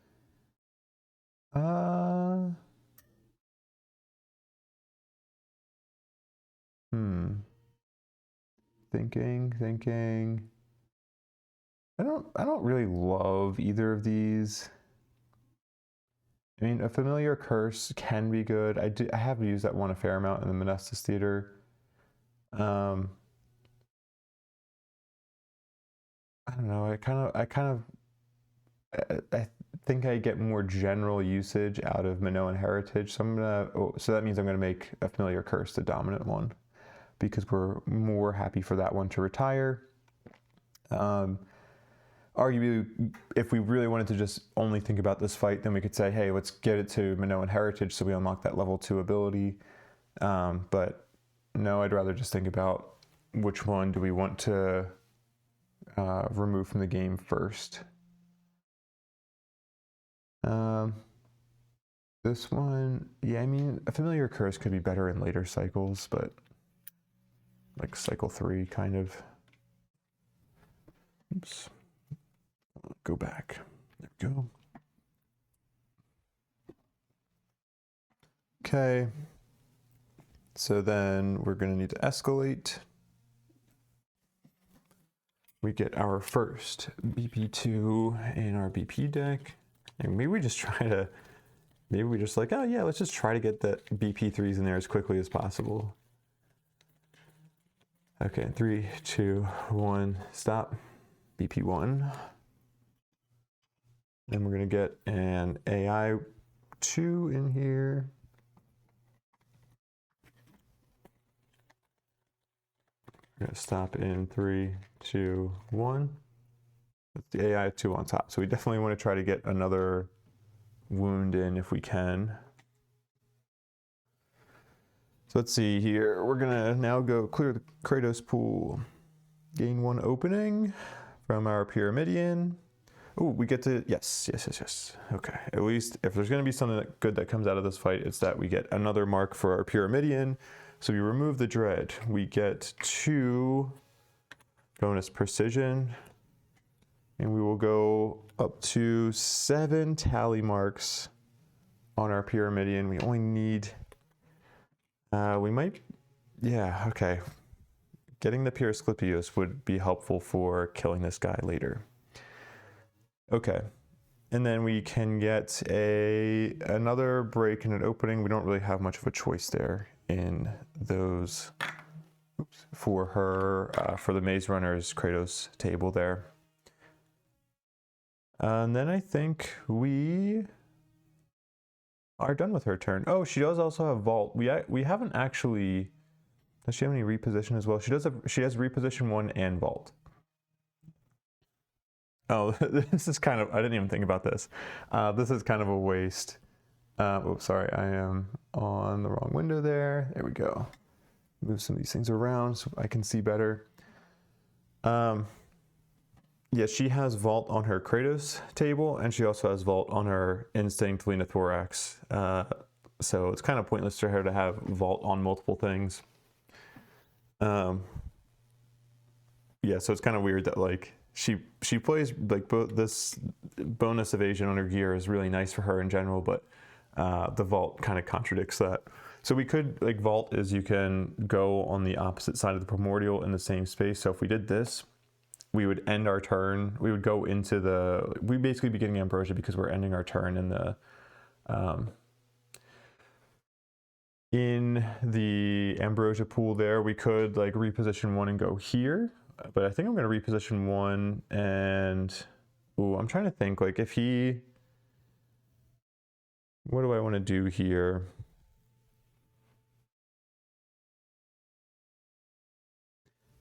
Thinking. I don't really love either of these. I mean, a familiar curse can be good. I have used that one a fair amount in the Monestus Theater. I don't know. I think I get more general usage out of Minoan Heritage. So so that means I'm gonna make a familiar curse the dominant one, because we're more happy for that one to retire. Arguably, if we really wanted to just only think about this fight, then we could say, hey, let's get it to Minoan Heritage so we unlock that level 2 ability. But no, I'd rather just think about which one do we want to remove from the game first. This one, yeah, I mean, a familiar curse could be better in later cycles, but like cycle 3 kind of. Oops. Go back. There we go. Okay. So then we're going to need to escalate. We get our first BP2 in our BP deck. And maybe we just like, oh yeah, let's just try to get the BP3s in there as quickly as possible. Okay, 3, 2, 1, stop. BP1. Then we're gonna get an AI2 in here. We're gonna stop in 3, 2, 1. That's the AI2 on top. So we definitely want to try to get another wound in if we can. So let's see here. We're gonna now go clear the Kratos pool. Gain 1 opening from our Pyramidion. Oh, we get to, yes. Okay, at least if there's gonna be something good that comes out of this fight, it's that we get another mark for our Pyramidion. So we remove the dread. We get 2 bonus precision, and we will go up to 7 tally marks on our Pyramidion. We only need, okay. Getting the Pyrosclipios would be helpful for killing this guy later. Okay, and then we can get another break and an opening. We don't really have much of a choice there in those. Oops, for her, for the Maze Runner's Kratos table there. And then I think we are done with her turn. Oh, she does also have Vault. We haven't actually. Does she have any reposition as well? She does have. She has reposition 1 and Vault. Oh, this is kind of. I didn't even think about this. This is kind of a waste. Oops, sorry. I am on the wrong window there. There we go. Move some of these things around so I can see better. Yeah, she has Vault on her Kratos table, and she also has Vault on her Instinct Lena Thorax. So it's kind of pointless for her to have Vault on multiple things. Yeah, so it's kind of weird that like she plays like this bonus evasion on her gear is really nice for her in general, but the Vault kind of contradicts that. So we could, like, Vault is you can go on the opposite side of the Primordial in the same space. So if we did this, we would end our turn. We would go into we'd basically be getting Ambrosia because we're ending our turn in the Ambrosia pool there. We could like reposition 1 and go here, but I think I'm going to reposition 1 and, ooh, I'm trying to think like if what do I want to do here?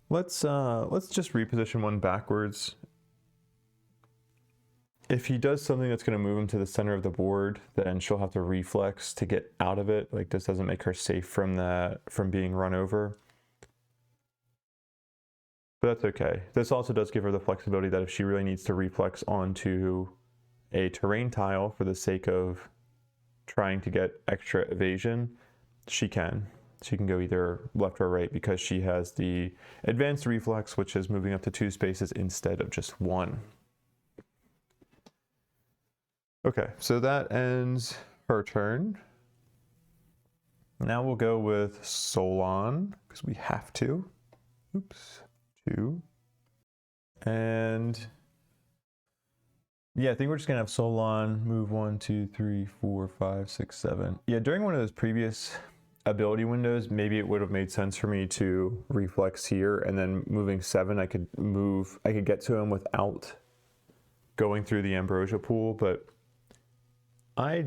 Let's just reposition 1 backwards. If he does something that's going to move him to the center of the board, then she'll have to reflex to get out of it. Like, this doesn't make her safe from being run over. But that's okay. This also does give her the flexibility that if she really needs to reflex onto a terrain tile for the sake of trying to get extra evasion, she can. She can go either left or right because she has the advanced reflex, which is moving up to 2 spaces instead of just 1. Okay, so that ends her turn. Now we'll go with Solon, because we have to. Oops, 2. And Yeah, I think we're just gonna have Solon move 1, 2, 3, 4, 5, 6, 7. Yeah, during one of those previous ability windows, maybe it would have made sense for me to reflex here, and then moving 7, I could get to him without going through the Ambrosia pool, but I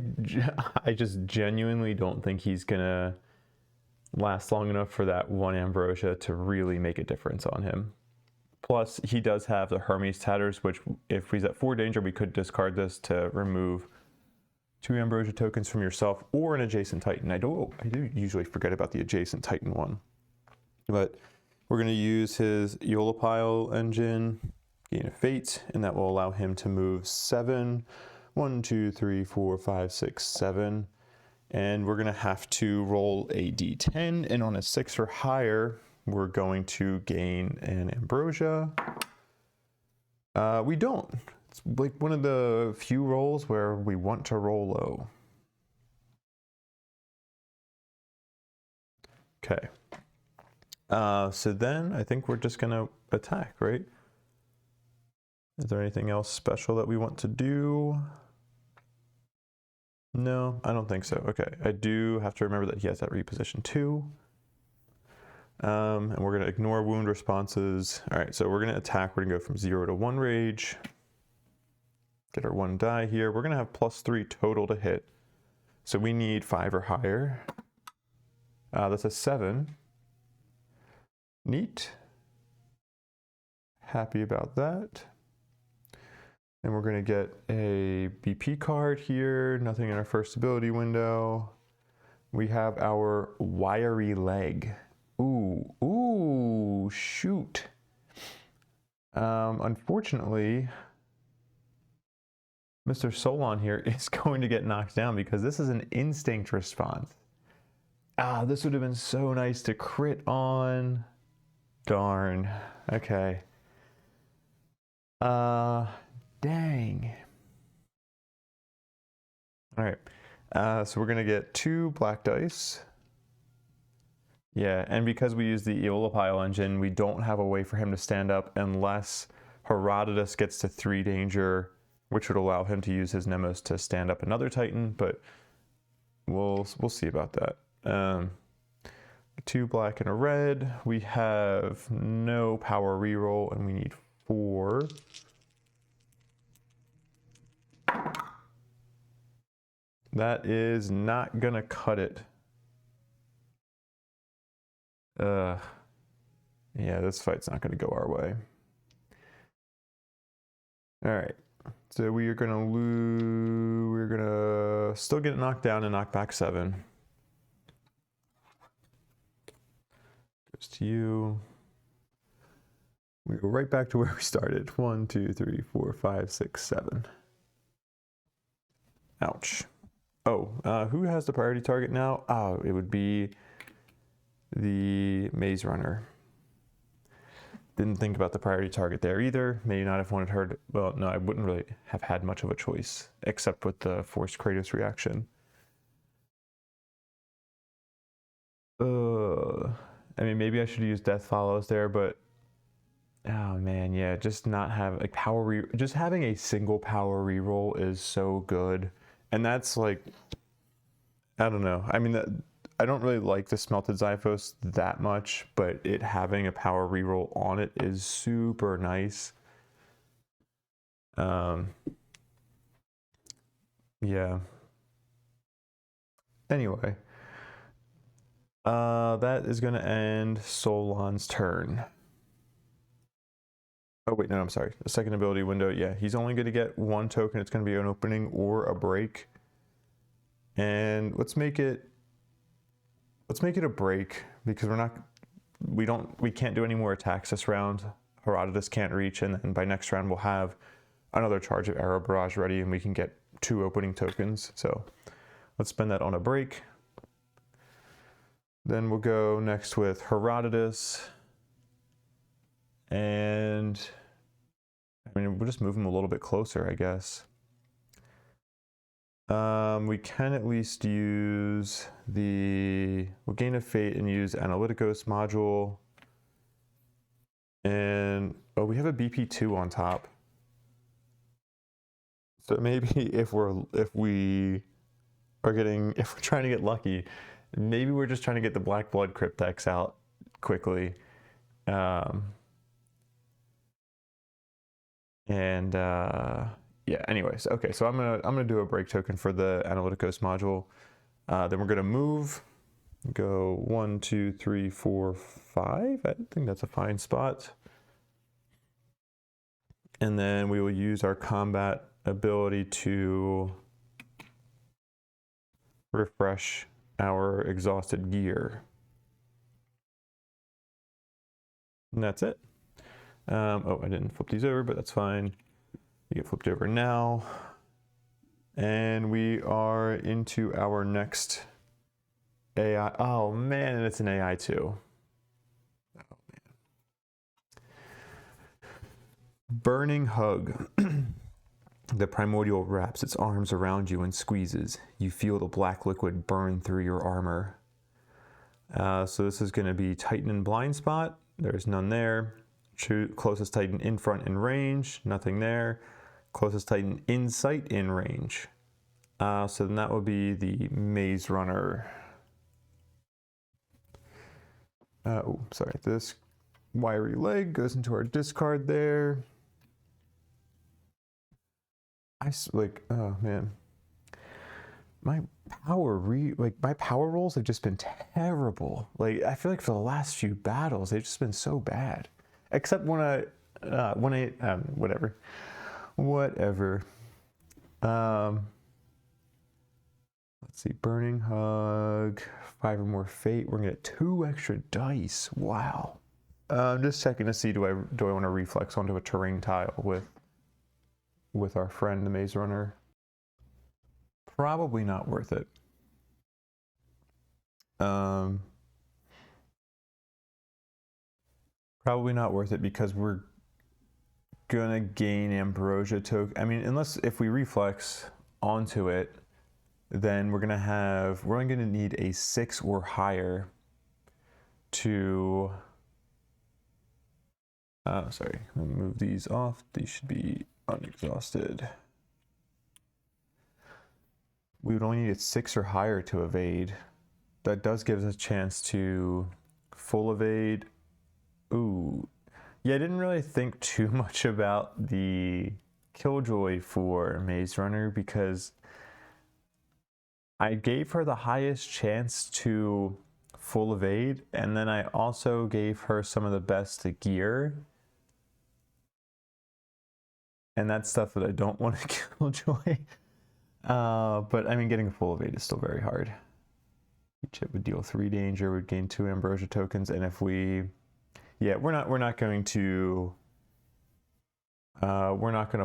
just genuinely don't think he's gonna last long enough for that one Ambrosia to really make a difference on him. Plus, he does have the Hermes Tatters, which if he's at 4 danger, we could discard this to remove 2 Ambrosia tokens from yourself or an adjacent Titan. I do usually forget about the adjacent Titan one. But we're going to use his Eolipile engine, gain a fate, and that will allow him to move 7. 1, 2, 3, 4, 5, 6, 7. And we're going to have to roll a d10, and on a 6 or higher, we're going to gain an Ambrosia. We don't. It's like one of the few rolls where we want to roll low. Okay. So then I think we're just gonna attack, right? Is there anything else special that we want to do? No, I don't think so. Okay, I do have to remember that he has that reposition too. And we're gonna ignore wound responses. All right, so we're gonna attack. We're gonna go from 0 to 1 rage. Get our 1 die here. We're gonna have +3 total to hit. So we need 5 or higher. That's a 7. Neat. Happy about that. And we're gonna get a BP card here. Nothing in our first ability window. We have our wiry leg. Ooh, shoot. Unfortunately, Mr. Solon here is going to get knocked down because this is an instinct response. This would have been so nice to crit on. Darn. Okay. Dang. All right. So we're gonna get 2 black dice. Yeah, and because we use the Eolipile engine, we don't have a way for him to stand up unless Herodotus gets to 3 danger, which would allow him to use his Nemos to stand up another Titan, but we'll see about that. 2 black and a red. We have no power reroll, and we need 4. That is not gonna cut it. Yeah, this fight's not gonna go our way. All right, so we are gonna lose. We're gonna still get knocked down and knock back 7. Goes to you. We go right back to where we started. 1, 2, 3, 4, 5, 6, 7. Ouch. Oh, who has the priority target now? Oh, it would be the Maze Runner. Didn't think about the priority target there either. Maybe not if one had heard. Well, no, I wouldn't really have had much of a choice, except with the forced Kratos reaction. I mean, maybe I should use Death Follows there, but oh man, yeah, just not have like just having a single power reroll is so good, and that's like, I don't know. I mean, I don't really like the Smelted Xiphos that much, but it having a power reroll on it is super nice. Yeah. Anyway. That is going to end Solon's turn. Oh, wait, no, I'm sorry. The second ability window, yeah, he's only going to get 1 token. It's going to be an opening or a break. And let's make it a break because we can't do any more attacks this round. Herodotus can't reach, and then by next round we'll have another charge of Arrow Barrage ready and we can get 2 opening tokens. So let's spend that on a break. Then we'll go next with Herodotus. And I mean, we'll just move him a little bit closer, I guess. We can at least use we'll gain a fate and use Analyticos module. And, oh, we have a BP2 on top. So maybe if we are getting, if we're trying to get lucky, maybe we're just trying to get the Black Blood Cryptex out quickly. Yeah, anyways, okay, so I'm gonna do a break token for the Analyticos module. Then we're gonna move, go 1, 2, 3, 4, 5. I think that's a fine spot. And then we will use our combat ability to refresh our exhausted gear. And that's it. Oh, I didn't flip these over, but that's fine. You get flipped over now. And we are into our next AI. Oh man, and it's an AI too. Oh man. Burning Hug. The primordial wraps its arms around you and squeezes. You feel the black liquid burn through your armor. So this is going to be Titan and Blind Spot. There's none there. Closest Titan in front in range. Nothing there. Closest Titan in sight in range. So then that would be the Maze Runner. Oh, sorry. This wiry leg goes into our discard there. Oh man, my power rolls have just been terrible. Like I feel like for the last few battles they've just been so bad, except when I whatever. Let's see, Burning Hug, 5 or more fate. We're gonna get 2 extra dice. Wow. I'm just checking to see do I want to reflex onto a terrain tile with our friend the Maze Runner. Probably not worth it. Probably not worth it because we're gonna gain ambrosia token. I mean, if we reflex onto it, then we're only gonna need a 6 or higher to sorry, let me move these off. These should be unexhausted. We would only need a 6 or higher to evade. That does give us a chance to full evade. Ooh. Yeah, I didn't really think too much about the Killjoy for Maze Runner because I gave her the highest chance to full evade, and then I also gave her some of the best gear. And that's stuff that I don't want to Killjoy. But I mean, getting a full evade is still very hard. Each hit would deal 3 danger, would gain 2 ambrosia tokens, and if we, yeah, we're not going to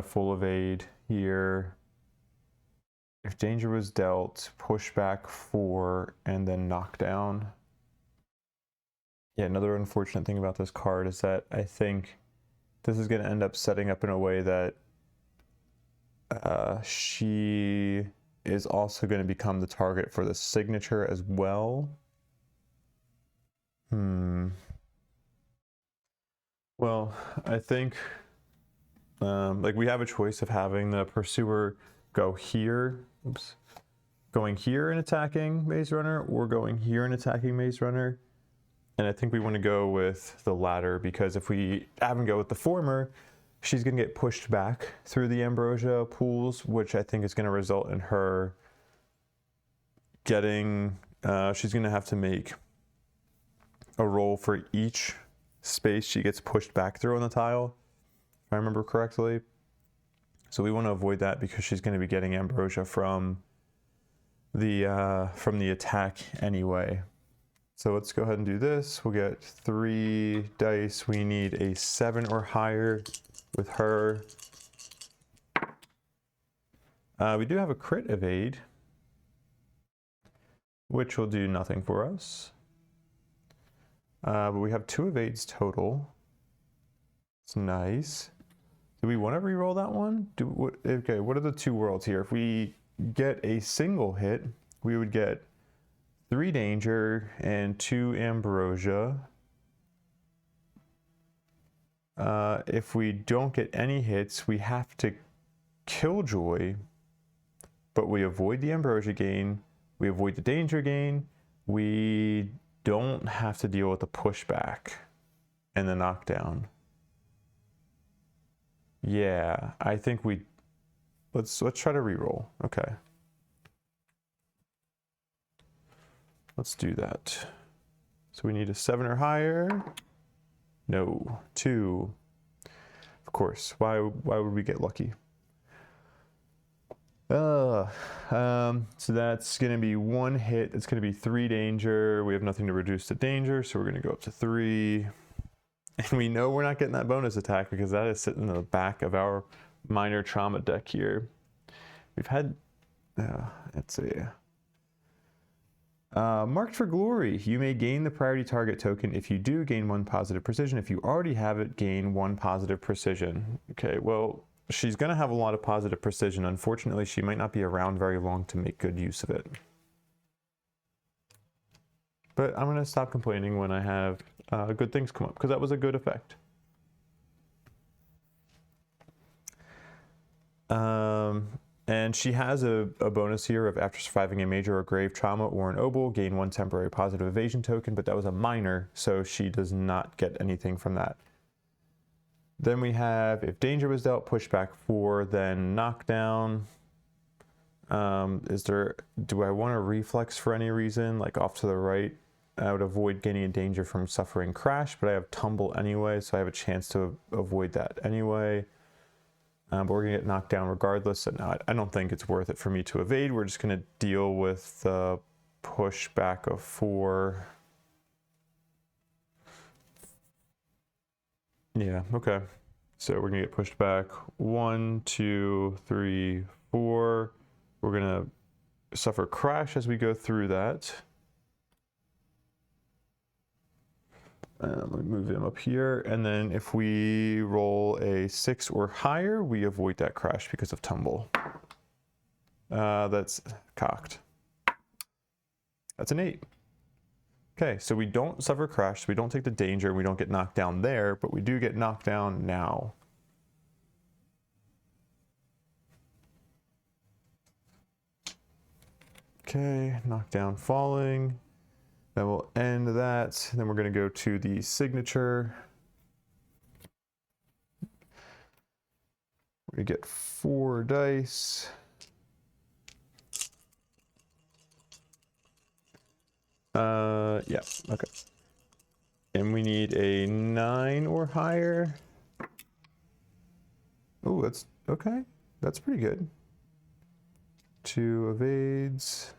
full evade here. If danger was dealt, push back 4 and then knock down. Yeah, another unfortunate thing about this card is that I think this is going to end up setting up in a way that she is also going to become the target for the signature as well. Well, I think like we have a choice of having the pursuer go here, going here and attacking Maze Runner, or going here and attacking Maze Runner. And I think we want to go with the latter, because if we have him go with the former, she's going to get pushed back through the ambrosia pools, which I think is going to result in her getting, she's going to have to make a roll for each space she gets pushed back through on the tile, if I remember correctly. So we want to avoid that because she's going to be getting ambrosia from the attack anyway. So let's go ahead and do this. We'll get 3 dice. We need a 7 or higher with her. We do have a crit evade, which will do nothing for us. But we have 2 evades total. It's nice. Do we want to re-roll that one? Okay, what are the 2 worlds here? If we get a single hit, we would get 3 danger and 2 ambrosia. If we don't get any hits, we have to Killjoy, but we avoid the ambrosia gain, we avoid the danger gain, we don't have to deal with the pushback and the knockdown. Yeah, I think we let's try to reroll. Okay. Let's do that. So we need a 7 or higher. No, 2. Of course. Why would we get lucky? So that's gonna be 1 hit. It's gonna be 3 danger. We have nothing to reduce the danger, so we're gonna go up to 3. And we know we're not getting that bonus attack because that is sitting in the back of our minor trauma deck here. We've had, let's see. Marked for glory. You may gain the priority target token. If you do, gain 1 positive precision. If you already have it, gain 1 positive precision. Okay, well, she's going to have a lot of positive precision. Unfortunately, she might not be around very long to make good use of it. But I'm going to stop complaining when I have good things come up, because that was a good effect. And she has a bonus here of after surviving a major or grave trauma or an obol, gain 1 temporary positive evasion token, but that was a minor, so she does not get anything from that. Then we have, if danger was dealt, pushback 4, then knockdown. Do I want to reflex for any reason, like off to the right? I would avoid gaining a danger from suffering crash, but I have tumble anyway, so I have a chance to avoid that anyway. But we're gonna get knocked down regardless, so no, I don't think it's worth it for me to evade. We're just gonna deal with the pushback of 4. Yeah, okay. So we're gonna get pushed back 1, 2, 3, 4. We're gonna suffer crash as we go through that. Let me move him up here, and then if we roll a 6 or higher, we avoid that crash because of tumble. That's cocked. That's an 8. Okay, so we don't suffer crash, so we don't take the danger, we don't get knocked down there, but we do get knocked down now. Okay, knockdown falling. Then we'll end that. Then we're going to go to the signature. We get 4 dice. Yeah, okay. And we need a 9 or higher. Oh, that's okay. That's pretty good. 2 evades.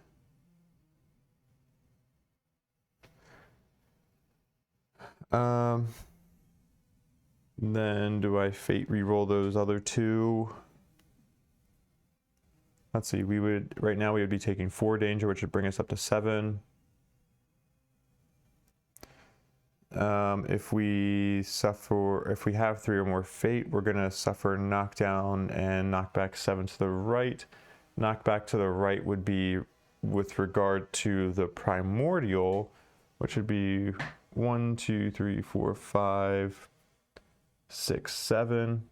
Then do I fate reroll those other 2? Let's see, right now we would be taking 4 danger, which would bring us up to 7. If we have 3 or more fate, we're gonna suffer knockdown and knockback 7 to the right. Knockback to the right would be with regard to the primordial, which would be 1, 2, 3, 4, 5, 6, 7.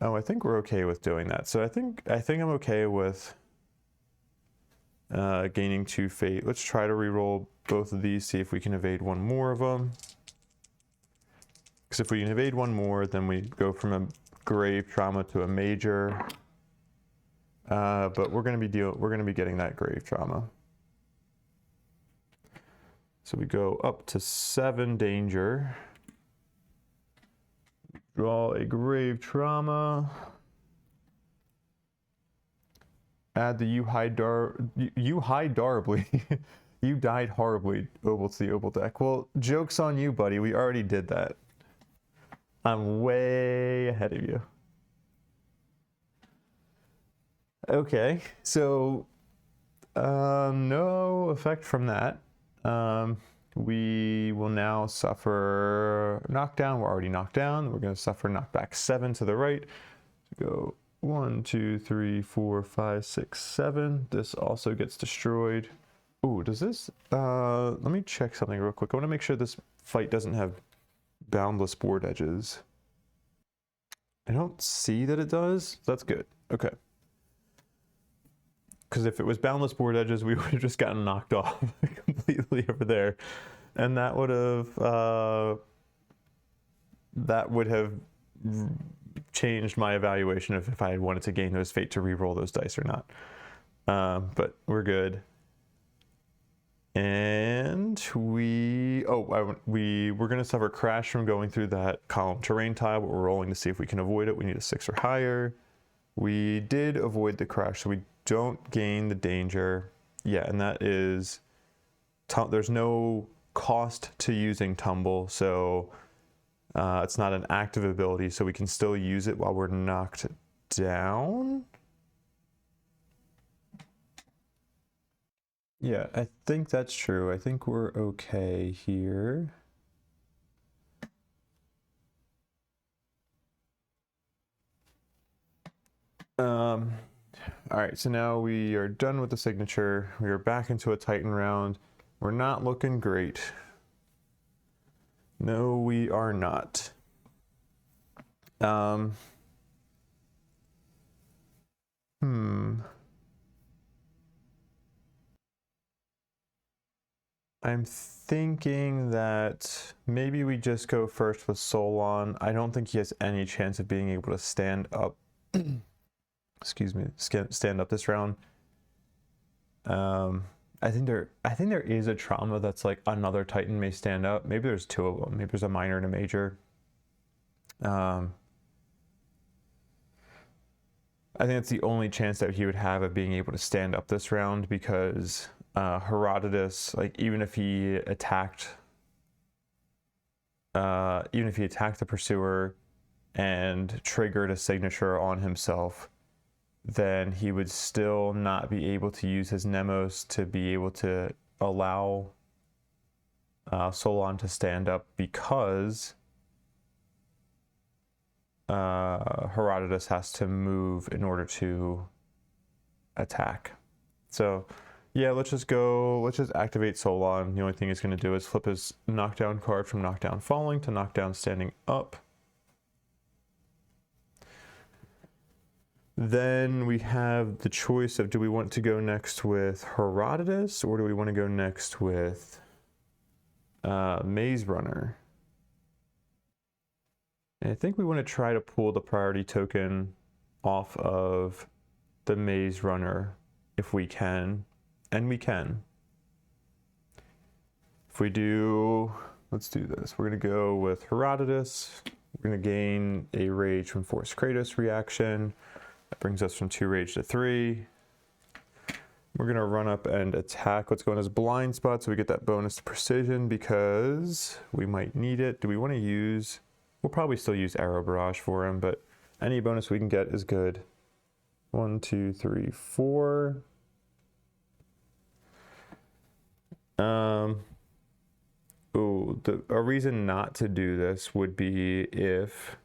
Oh, I think we're okay with doing that. So I think I'm okay with gaining 2 fate. Let's try to reroll both of these, see if we can evade 1 more of them. Because if we can evade 1 more, then we go from a grave trauma to a major. But we're gonna be getting that grave trauma. So we go up to 7 danger. Draw a grave trauma. Add the you died horribly. You died horribly obol to the obol deck. Well, joke's on you, buddy. We already did that. I'm way ahead of you. Okay, so no effect from that. We will now suffer knockdown. We're already knocked down. We're going to suffer knockback 7 to the right. So go 1, 2, 3, 4, 5, 6, 7. This also gets destroyed. Ooh, does this? Let me check something real quick. I want to make sure this fight doesn't have boundless board edges. I don't see that it does. That's good. Okay. Because if it was boundless board edges, we would have just gotten knocked off completely over there. And that would have changed my evaluation of if I had wanted to gain those fate to re-roll those dice or not. But we're good. And we were going to suffer crash from going through that column terrain tile, but we're rolling to see if we can avoid it. We need a 6 or higher. We did avoid the crash, so we don't gain the danger. Yeah, and that is, there's no cost to using tumble, so it's not an active ability, so we can still use it while we're knocked down. Yeah, I think that's true. I think we're okay here. All right, so now we are done with the signature. We are back into a Titan round. We're not looking great. No, we are not. I'm thinking that maybe we just go first with Solon. I don't think he has any chance of being able to stand up. Excuse me, stand up this round. I think there is a trauma that's like another Titan may stand up. Maybe there's 2 of them. Maybe there's a minor and a major. I think it's the only chance that he would have of being able to stand up this round, because Herodotus, like even if he attacked the pursuer and triggered a signature on himself, then he would still not be able to use his Nemos to be able to allow Solon to stand up, because Herodotus has to move in order to attack. So yeah, let's just activate Solon. The only thing he's going to do is flip his knockdown card from knockdown falling to knockdown standing up. Then we have the choice of, do we want to go next with Herodotus, or do we want to go next with Maze Runner? And I think we want to try to pull the priority token off of the Maze Runner if we can, and we can. If we do, let's do this. We're going to go with Herodotus. We're going to gain a rage from Force Kratos reaction. That brings us from 2 rage to 3. We're going to run up and attack what's going as blind spot, so we get that bonus to precision because we might need it. Do we want to use... We'll probably still use Arrow Barrage for him, but any bonus we can get is good. 1, 2, 3, 4. A reason not to do this would be if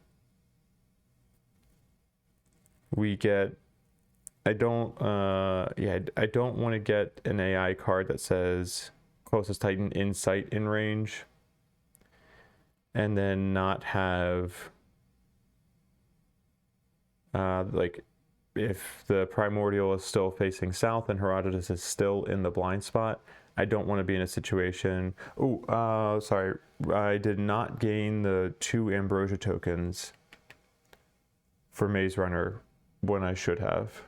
we get... I don't want to get an AI card that says closest Titan insight in range, and then not have like if the primordial is still facing south and Herodotus is still in the blind spot. I don't want to be in a situation. Sorry, I did not gain the 2 Ambrosia tokens for Maze Runner when I should have.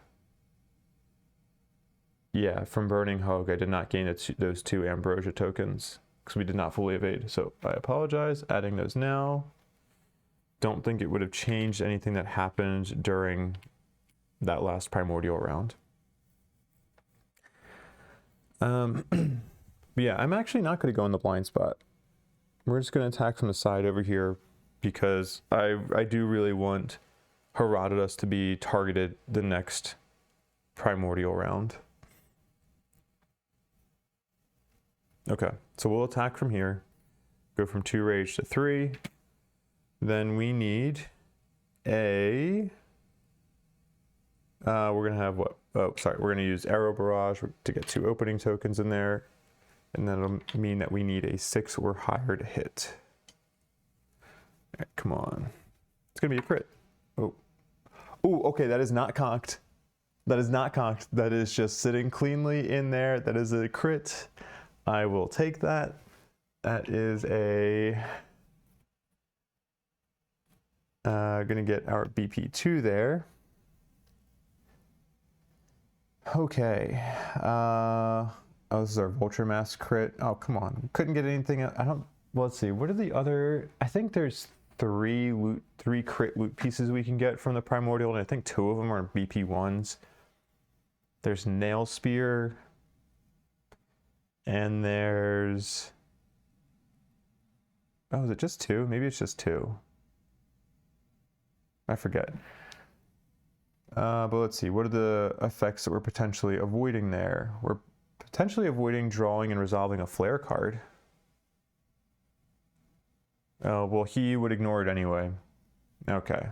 Yeah, from Burning Hug, I did not gain those 2 Ambrosia tokens because we did not fully evade. So I apologize. Adding those now. Don't think it would have changed anything that happened during that last primordial round. Yeah, I'm actually not going to go in the blind spot. We're just going to attack from the side over here because I do really want Herodotus to be targeted the next primordial round. Okay, so we'll attack from here, go from 2 rage to 3. Then we need a... we're going to have what? Oh, sorry, we're going to use Arrow Barrage to get 2 opening tokens in there. And that'll mean that we need a 6 or higher to hit. All right, come on. It's going to be a crit. Oh. Ooh, okay, that is not conked. That is not conked. That is just sitting cleanly in there. That is a crit. I will take that. That is a... gonna get our BP2 there. Okay. Oh, this is our Vulture Mask crit. Oh, come on. Couldn't get anything. I don't... Well, let's see. What are the other... I think there's three crit loot pieces we can get from the Primordial, and I think 2 of them are BP1s. There's Nail Spear, and there's... Oh, is it just 2? Maybe it's just 2. I forget. But let's see, what are the effects that we're potentially avoiding there? We're potentially avoiding drawing and resolving a flare card. Oh, well, he would ignore it anyway. Okay.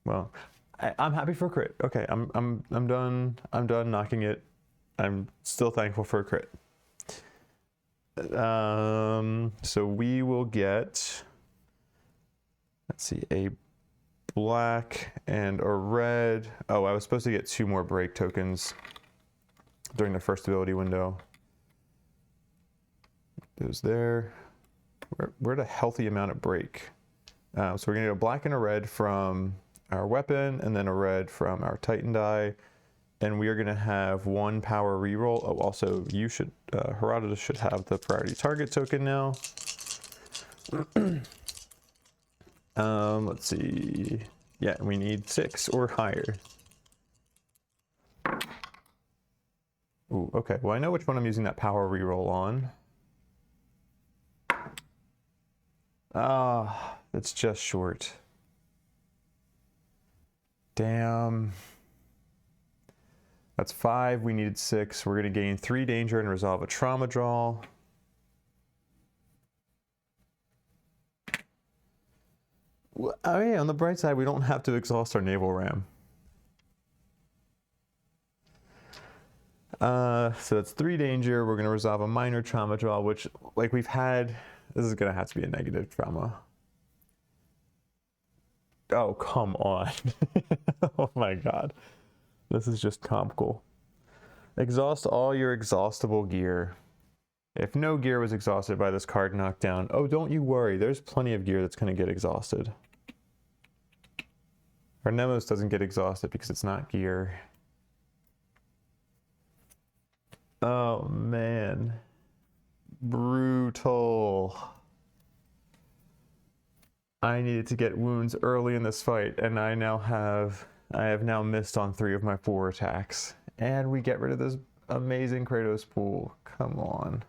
Well, I'm happy for a crit. Okay, I'm done. I'm done knocking it. I'm still thankful for a crit. So we will get, let's see, a black and a red. Oh, I was supposed to get 2 more break tokens during the first ability window. Those there. We're at a healthy amount of break. So we're gonna get a black and a red from our weapon, and then a red from our Titan die. And we are gonna have 1 power reroll. Oh, also you should, Herodotus should have the priority target token now. Let's see. Yeah, we need 6 or higher. Ooh, okay. Well, I know which one I'm using that power reroll on. Ah, that's just short. Damn. That's 5. We needed 6. We're going to gain 3 danger and resolve a trauma draw. Oh yeah, on the bright side, we don't have to exhaust our naval ram. So that's 3 danger. We're going to resolve a minor trauma draw, which, like we've had, this is going to have to be a negative trauma. Oh, come on. Oh my god. This is just comical. Exhaust all your exhaustible gear. If no gear was exhausted by this card knockdown, oh, don't you worry. There's plenty of gear that's going to get exhausted. Our Nemos doesn't get exhausted because it's not gear. Oh, man. Brutal. I needed to get wounds early in this fight, and I have now missed on 3 of my 4 attacks. And we get rid of this amazing Kratos pool. Come on.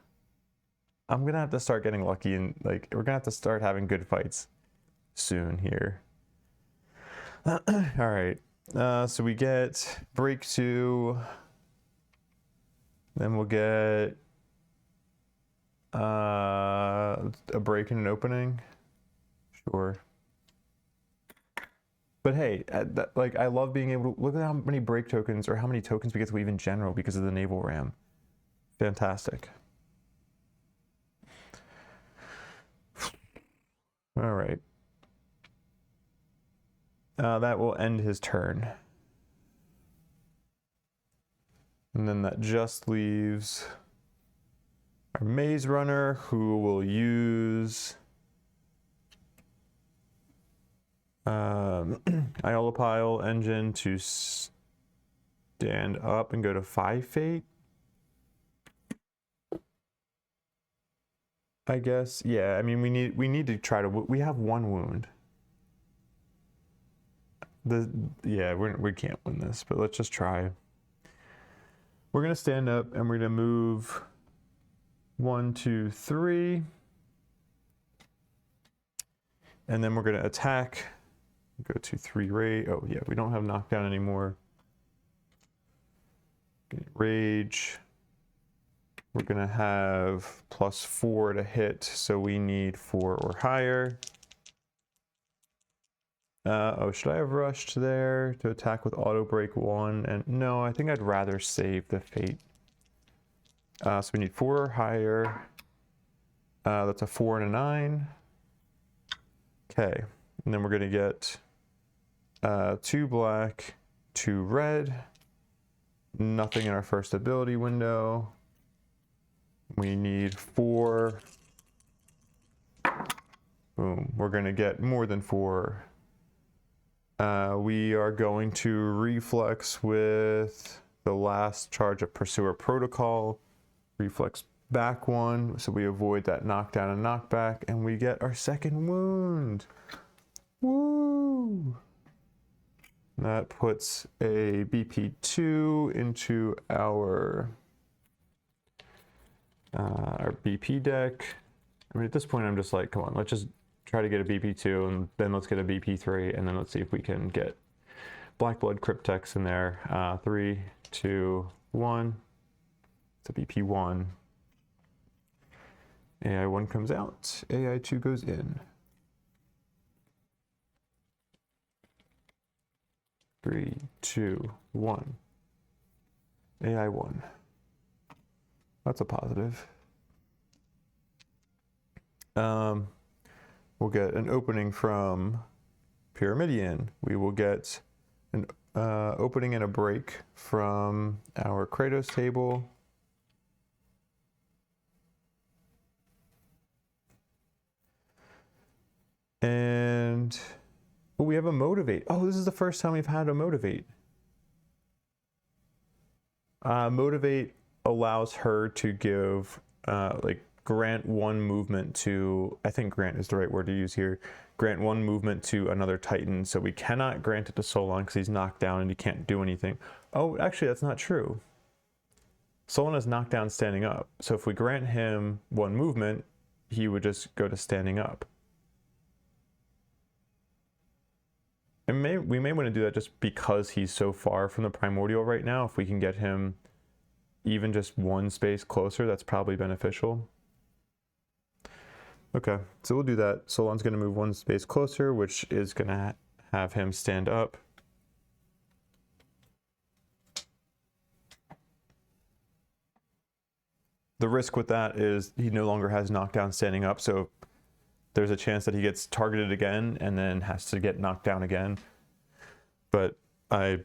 I'm gonna have to start getting lucky, and like we're gonna have to start having good fights soon here. Alright. So we get break 2. Then we'll get a break and an opening. Sure. But hey, like I love being able to look at how many break tokens or how many tokens we get to leave in general because of the naval ram. Fantastic. All right. That will end his turn. And then that just leaves our Maze Runner, who will use Iolopile engine to stand up and go to 5 fate. I guess, yeah. I mean, we need to try to. We have 1 wound. Yeah, we can't win this, but let's just try. We're gonna stand up and we're gonna move 1, 2, 3, and then we're gonna attack. Go to 3 rage. Oh yeah, we don't have knockdown anymore. Rage. We're gonna have +4 to hit, so we need 4 or higher. Oh, should I have rushed there to attack with auto break 1? And no, I think I'd rather save the fate. So we need 4 or higher. That's a 4 and a 9. Okay, and then we're gonna get 2 black, 2 red. Nothing in our first ability window. We need 4. Boom. We're going to get more than 4. We are going to reflex with the last charge of Pursuer Protocol. Reflex back 1, so we avoid that knockdown and knockback, and we get our second wound. Woo! That puts a BP2 into our BP deck. I mean, at this point, I'm just like, come on, let's just try to get a BP2, and then let's get a BP3, and then let's see if we can get Black Blood Cryptex in there. 3, 2, 1. It's a BP1. AI1 comes out. AI2 goes in. 3, 2, 1. AI1. That's a positive. We'll get an opening from Pyramidion. We will get an opening and a break from our Kratos table. And we have a motivate. Oh, this is the first time we've had a motivate. Motivate allows her to give, grant 1 movement to, I think grant is the right word to use here, grant 1 movement to another Titan. So we cannot grant it to Solon because he's knocked down and he can't do anything. Oh, actually, that's not true. Solon is knocked down standing up. So if we grant him 1 movement, he would just go to standing up. And we may want to do that just because he's so far from the primordial right now. If we can get him even just 1 space closer, that's probably beneficial. Okay, so we'll do that. Solon's going to move 1 space closer, which is going to have him stand up. The risk with that is he no longer has knockdown standing up, so there's a chance that he gets targeted again and then has to get knocked down again. But I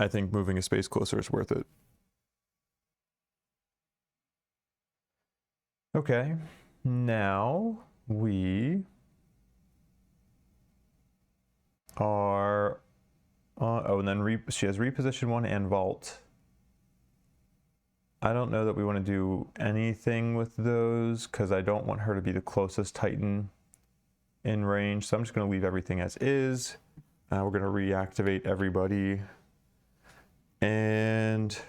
think moving a space closer is worth it. Okay, now we are and then she has reposition 1 and vault. I don't know that we want to do anything with those because I don't want her to be the closest Titan in range. So I'm just going to leave everything as is. We're going to reactivate everybody. And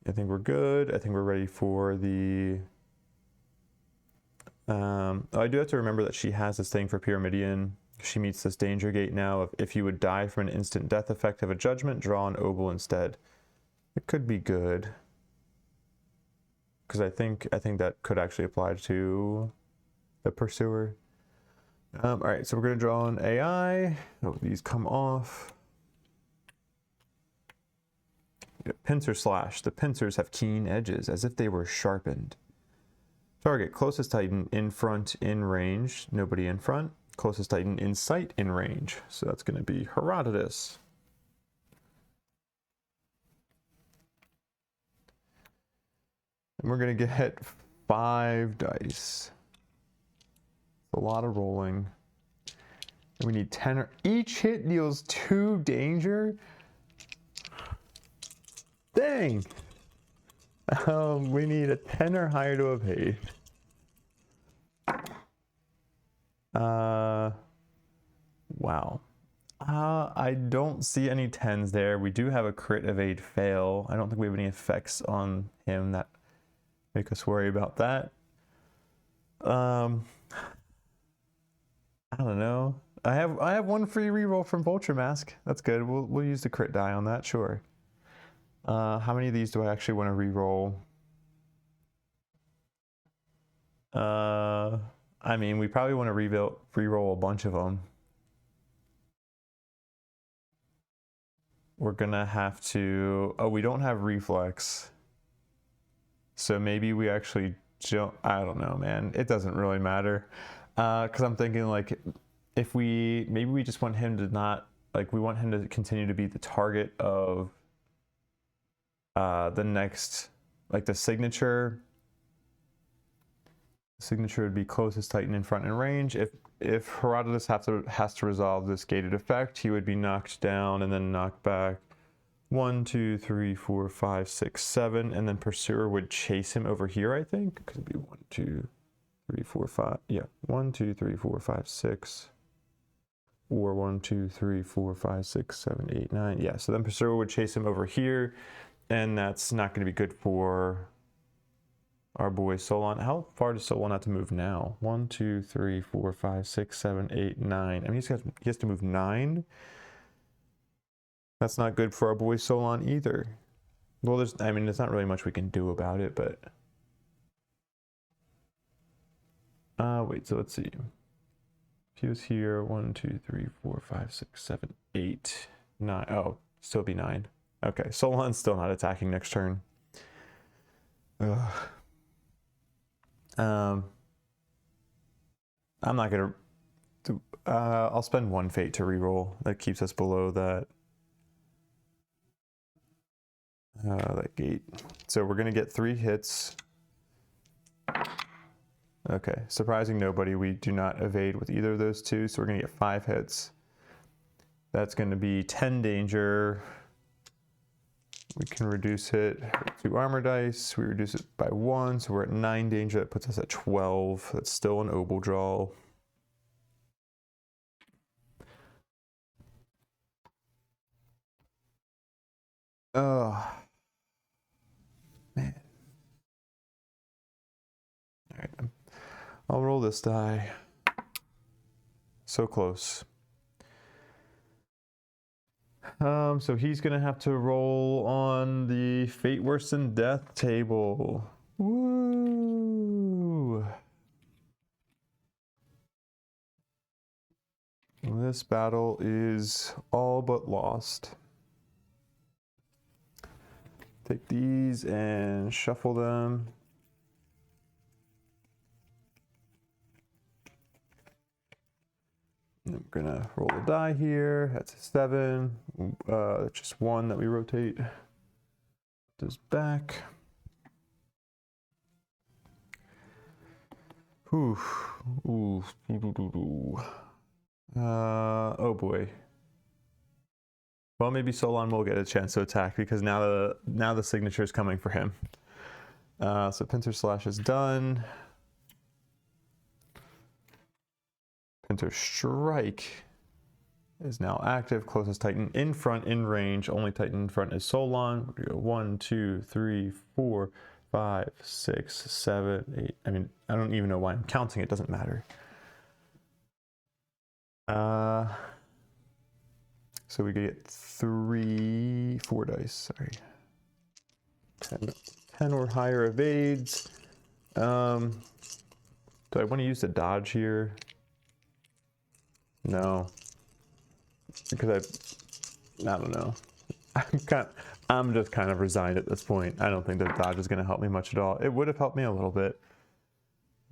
I think we're good. I think we're ready for the... I do have to remember that she has this thing for Pyramidion. She meets this danger gate now. If you would die from an instant death effect of a judgment, draw an obol instead. It could be good, because I think that could actually apply to the Pursuer. All right, so we're going to draw an AI. Oh, these come off. Pincer slash. The pincers have keen edges, as if they were sharpened. Target, closest Titan in front in range. Nobody in front. Closest Titan in sight in range. So that's going to be Herodotus. And we're going to get 5 dice. A lot of rolling. And we need 10. Each hit deals 2 danger. Dang. We need a 10 or higher to evade. Wow. I don't see any 10s there. We do have a crit evade fail. I don't think we have any effects on him that make us worry about that. I don't know. I have 1 free reroll from Vulture Mask. That's good. We'll use the crit die on that, sure. How many of these do I actually want to reroll? I mean, we probably want to reroll a bunch of them. We're gonna have to. Oh, we don't have reflex. So maybe we actually don't. I don't know, man. It doesn't really matter. Because I'm thinking like, if maybe we just want him to not, like, we want him to continue to be the target of the next, like the signature. Signature would be closest Titan in front in range. If Herodotus has to resolve this gated effect, he would be knocked down and then knocked back 1, 2, 3, 4, 5, 6, 7, and then Pursuer would chase him over here, I think, because it'd be 1, 2, 3, 4, 5. Yeah, 1, 2, 3, 4, 5, 6, or 1, 2, 3, 4, 5, 6, 7, 8, 9. Yeah, so then Pursuer would chase him over here, and that's not going to be good for our boy Solon. How far does Solon have to move now? 1, 2, 3, 4, 5, 6, 7, 8, 9. I mean, he has to move 9. That's not good for our boy Solon either. Well, there's not really much we can do about it, but wait, so let's see. If he was here, 1, 2, 3, 4, 5, 6, 7, 8, 9. Oh, still be 9. Okay, Solon's still not attacking next turn. Ugh. I'm not gonna. I'll spend 1 fate to reroll. That keeps us below that gate. So we're gonna get 3 hits. Okay, surprising nobody. We do not evade with either of those two, so we're gonna get 5 hits. That's gonna be 10 danger. We can reduce it 2 armor dice. We reduce it by 1, so we're at 9 danger. That puts us at 12. That's still an obel draw. Oh, man. All right, I'll roll this die. So close. So he's gonna have to roll on the Fate Worse Than Death table. Woo! This battle is all but lost. Take these and shuffle them. I'm gonna roll a die here. That's a 7. Just 1 that we rotate. This back. Ooh. Ooh. Oh boy. Well, maybe Solon will get a chance to attack because now the signature is coming for him. So Pincer Slash is done. Pincer Strike is now active. Closest Titan in front in range. Only Titan in front is Solon. We go 1, 2, 3, 4, 5, 6, 7, 8. I mean, I don't even know why I'm counting. It doesn't matter. So we get 4 dice. Sorry. 10 or higher evades. Do I want to use the dodge here? No, because I don't know. I'm just kind of resigned at this point. I don't think that dodge is going to help me much at all. It would have helped me a little bit.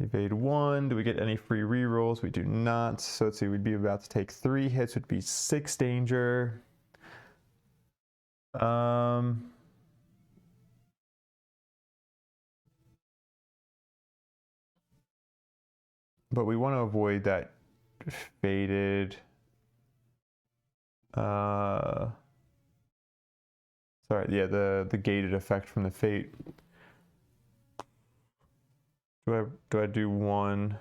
Evade 1. Do we get any free rerolls? We do not. So let's see. We'd be about to take 3 hits. Would be 6 danger. But we want to avoid that faded. Sorry, yeah, the gated effect from the fate. Do I do 1?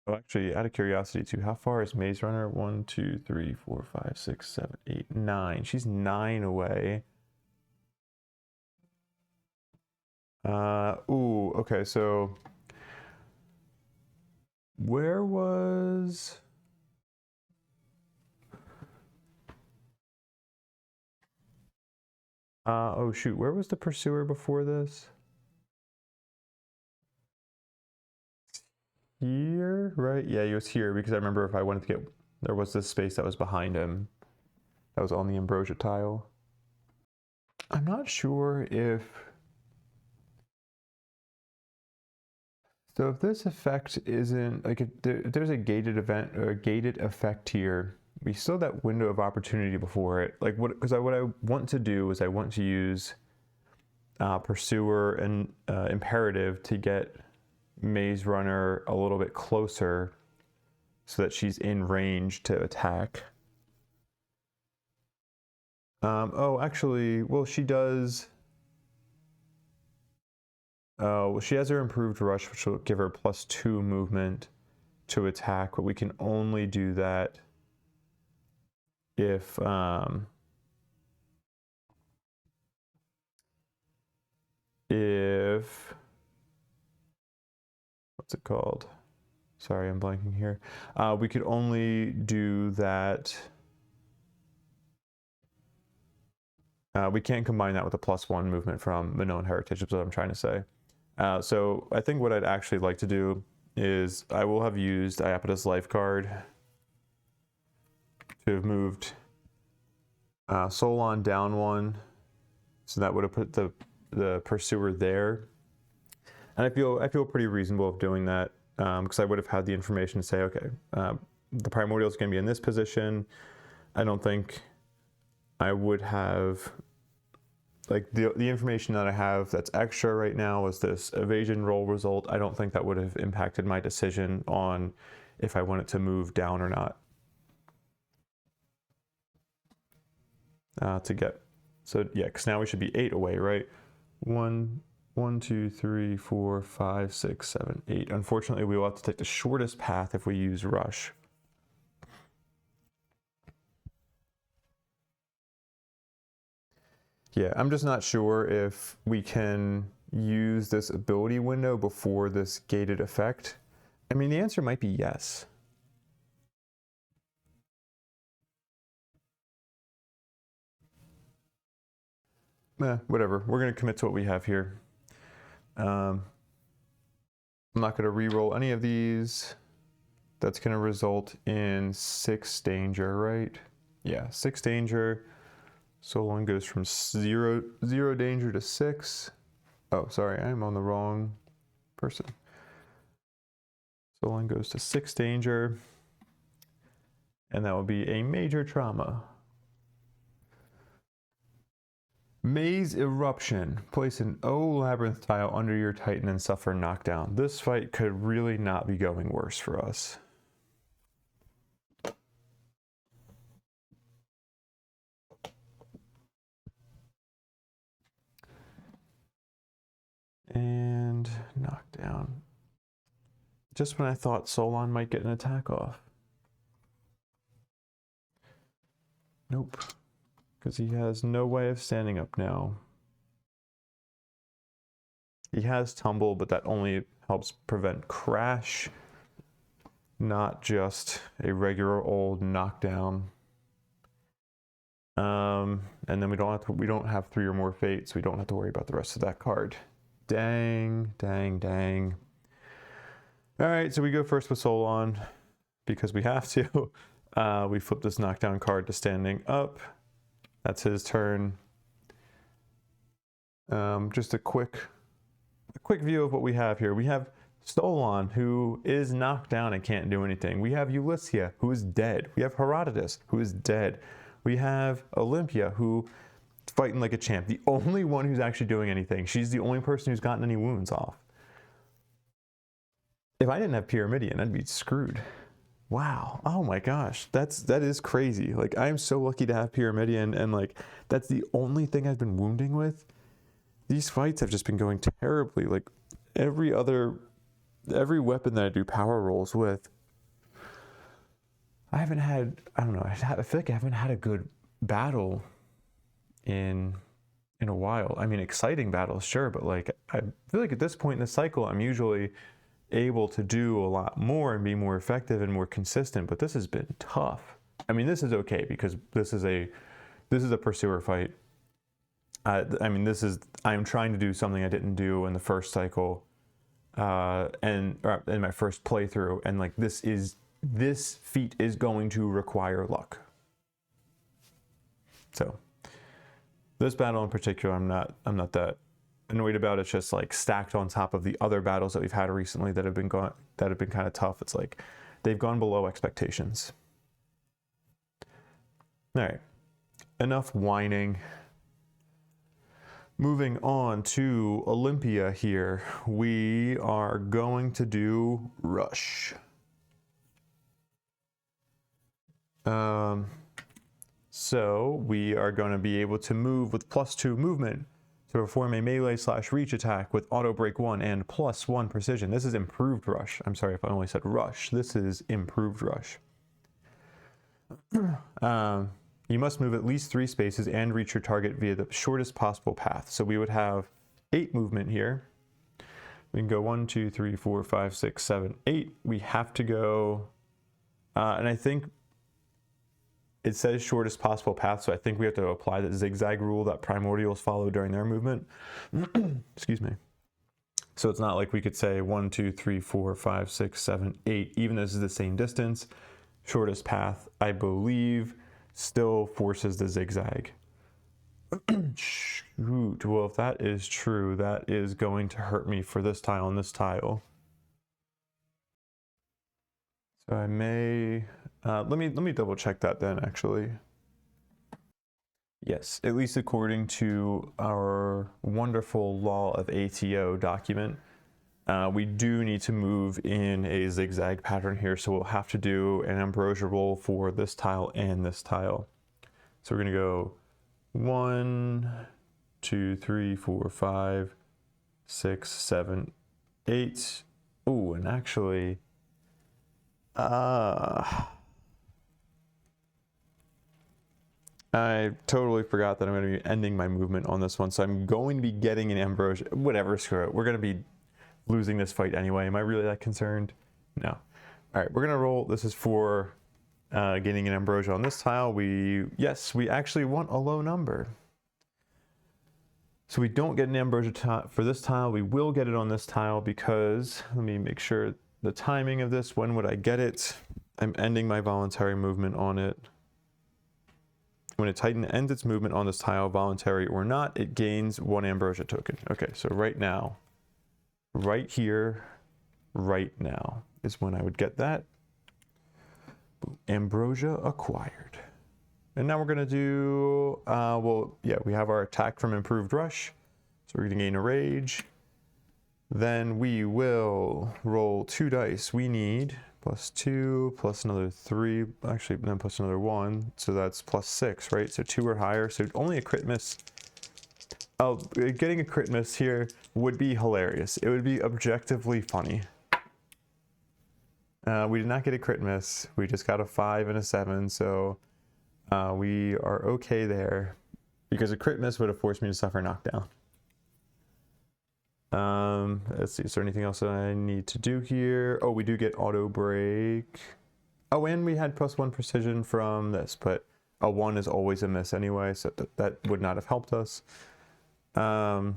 Oh, actually, out of curiosity too, how far is Maze Runner? 1, 2, 3, 4, 5, 6, 7, 8, 9. She's 9 away. Ooh, okay, so where was... oh shoot, where was the Pursuer before this? Here, right? Yeah, he was here because I remember if I wanted to get, there was this space that was behind him that was on the ambrosia tile. I'm not sure if So if this effect isn't like if there's a gated event or a gated effect here, we still have that window of opportunity before it. Like what I want to do is I want to use Pursuer and Imperative to get Maze Runner a little bit closer so that she's in range to attack. Oh, actually, well, she does. Oh, well, she has her improved rush, which will give her +2 movement to attack, but we can only do that if what's it called? Sorry, I'm blanking here. We could only do that. We can't combine that with a +1 movement from the known heritage, is what I'm trying to say. So I think what I'd actually like to do is I will have used Iapetus Lifeguard to have moved Solon down 1. So that would have put the Pursuer there. And I feel pretty reasonable of doing that because I would have had the information to say, okay, the Primordial is going to be in this position. I don't think I would have, like the information that I have that's extra right now is this evasion roll result. I don't think that would have impacted my decision on if I wanted to move down or not. So yeah, because now we should be 8 away, right? 1, 2, 3, 4, 5, 6, 7, 8. Unfortunately, we will have to take the shortest path if we use Rush. Yeah, I'm just not sure if we can use this ability window before this gated effect. I mean, the answer might be yes. Whatever, we're gonna commit to what we have here. I'm not gonna re-roll any of these. That's gonna result in 6 danger, right? Yeah, 6 danger. Solon goes from 0 danger to 6. Oh, sorry, I'm on the wrong person. Solon goes to 6 danger. And that will be a major trauma. Maze Eruption. Place an O Labyrinth tile under your Titan and suffer knockdown. This fight could really not be going worse for us. And knockdown. Just when I thought Solon might get an attack off. Nope. Because he has no way of standing up now. He has tumble, but that only helps prevent crash, not just a regular old knockdown. And then we don't have 3 or more fates. We don't have to worry about the rest of that card. Dang, dang, dang. All right, so we go first with Solon because we have to. We flip this knockdown card to standing up. That's his turn. Just a quick view of what we have here. We have Solon, who is knocked down and can't do anything. We have Ulyssia, who is dead. We have Herodotus, who is dead. We have Olympia, who is fighting like a champ. The only one who's actually doing anything. She's the only person who's gotten any wounds off. If I didn't have Pyramidion, I'd be screwed. Wow. Oh my gosh. That is crazy. Like, I'm so lucky to have Pyramidion, and like that's the only thing I've been wounding with. These fights have just been going terribly. Like every weapon that I do power rolls with, I don't know, I feel like I haven't had a good battle in a while. I mean, exciting battles, sure, but like I feel like at this point in the cycle, I'm usually able to do a lot more and be more effective and more consistent, but this has been tough. I mean, this is okay because this is a Pursuer fight. I mean, I'm trying to do something I didn't do in the first cycle, or in my first playthrough, and like this feat is going to require luck. So this battle in particular, I'm not that annoyed about. It's just like stacked on top of the other battles that we've had recently that have been kind of tough. It's like they've gone below expectations. All right, enough whining. Moving on to Olympia here, we are going to do Rush. So we are going to be able to move with +2 movement to perform a melee/reach attack with auto break 1 and +1 precision. This is improved Rush. I'm sorry if I only said Rush. This is improved Rush. You must move at least 3 spaces and reach your target via the shortest possible path. So we would have 8 movement here. We can go 1, 2, 3, 4, 5, 6, 7, 8. We have to go, and I think it says shortest possible path, so I think we have to apply the zigzag rule that primordials follow during their movement. Excuse me. So it's not like we could say 1, 2, 3, 4, 5, 6, 7, 8, even though this is the same distance. Shortest path, I believe, still forces the zigzag. Shoot, well, if that is true, that is going to hurt me for this tile and this tile. So I may, let me double check that then, actually. Yes, at least according to our wonderful Law of ATO document, we do need to move in a zigzag pattern here, so we'll have to do an ambrosia roll for this tile and this tile. So we're gonna go 1, 2, 3, 4, 5, 6, 7, 8. Oh, and actually, I totally forgot that I'm going to be ending my movement on this one, so I'm going to be getting an ambrosia. Whatever, screw it. We're going to be losing this fight anyway. Am I really that concerned? No. All right, we're going to roll. This is for getting an ambrosia on this tile. Yes, we actually want a low number. So we don't get an ambrosia for this tile. We will get it on this tile because, let me make sure the timing of this. When would I get it? I'm ending my voluntary movement on it. When a Titan ends its movement on this tile, voluntary or not, it gains 1 ambrosia token. Okay, so right now, right here, right now is when I would get that. Ambrosia acquired. And now we're gonna do, well, yeah, we have our attack from improved Rush. So we're gonna gain a rage. Then we will roll 2 dice. We need +2, plus another 3, actually then plus another 1, so that's +6, right? So 2 or higher, so only a crit miss. Oh, getting a crit miss here would be hilarious. It would be objectively funny. We did not get a crit miss. We just got a 5 and a 7, so we are okay there, because a crit miss would have forced me to suffer knockdown. Let's see, is there anything else that I need to do here? Oh, we do get auto break. Oh, and we had +1 precision from this, but a 1 is always a miss anyway, so that would not have helped us. What am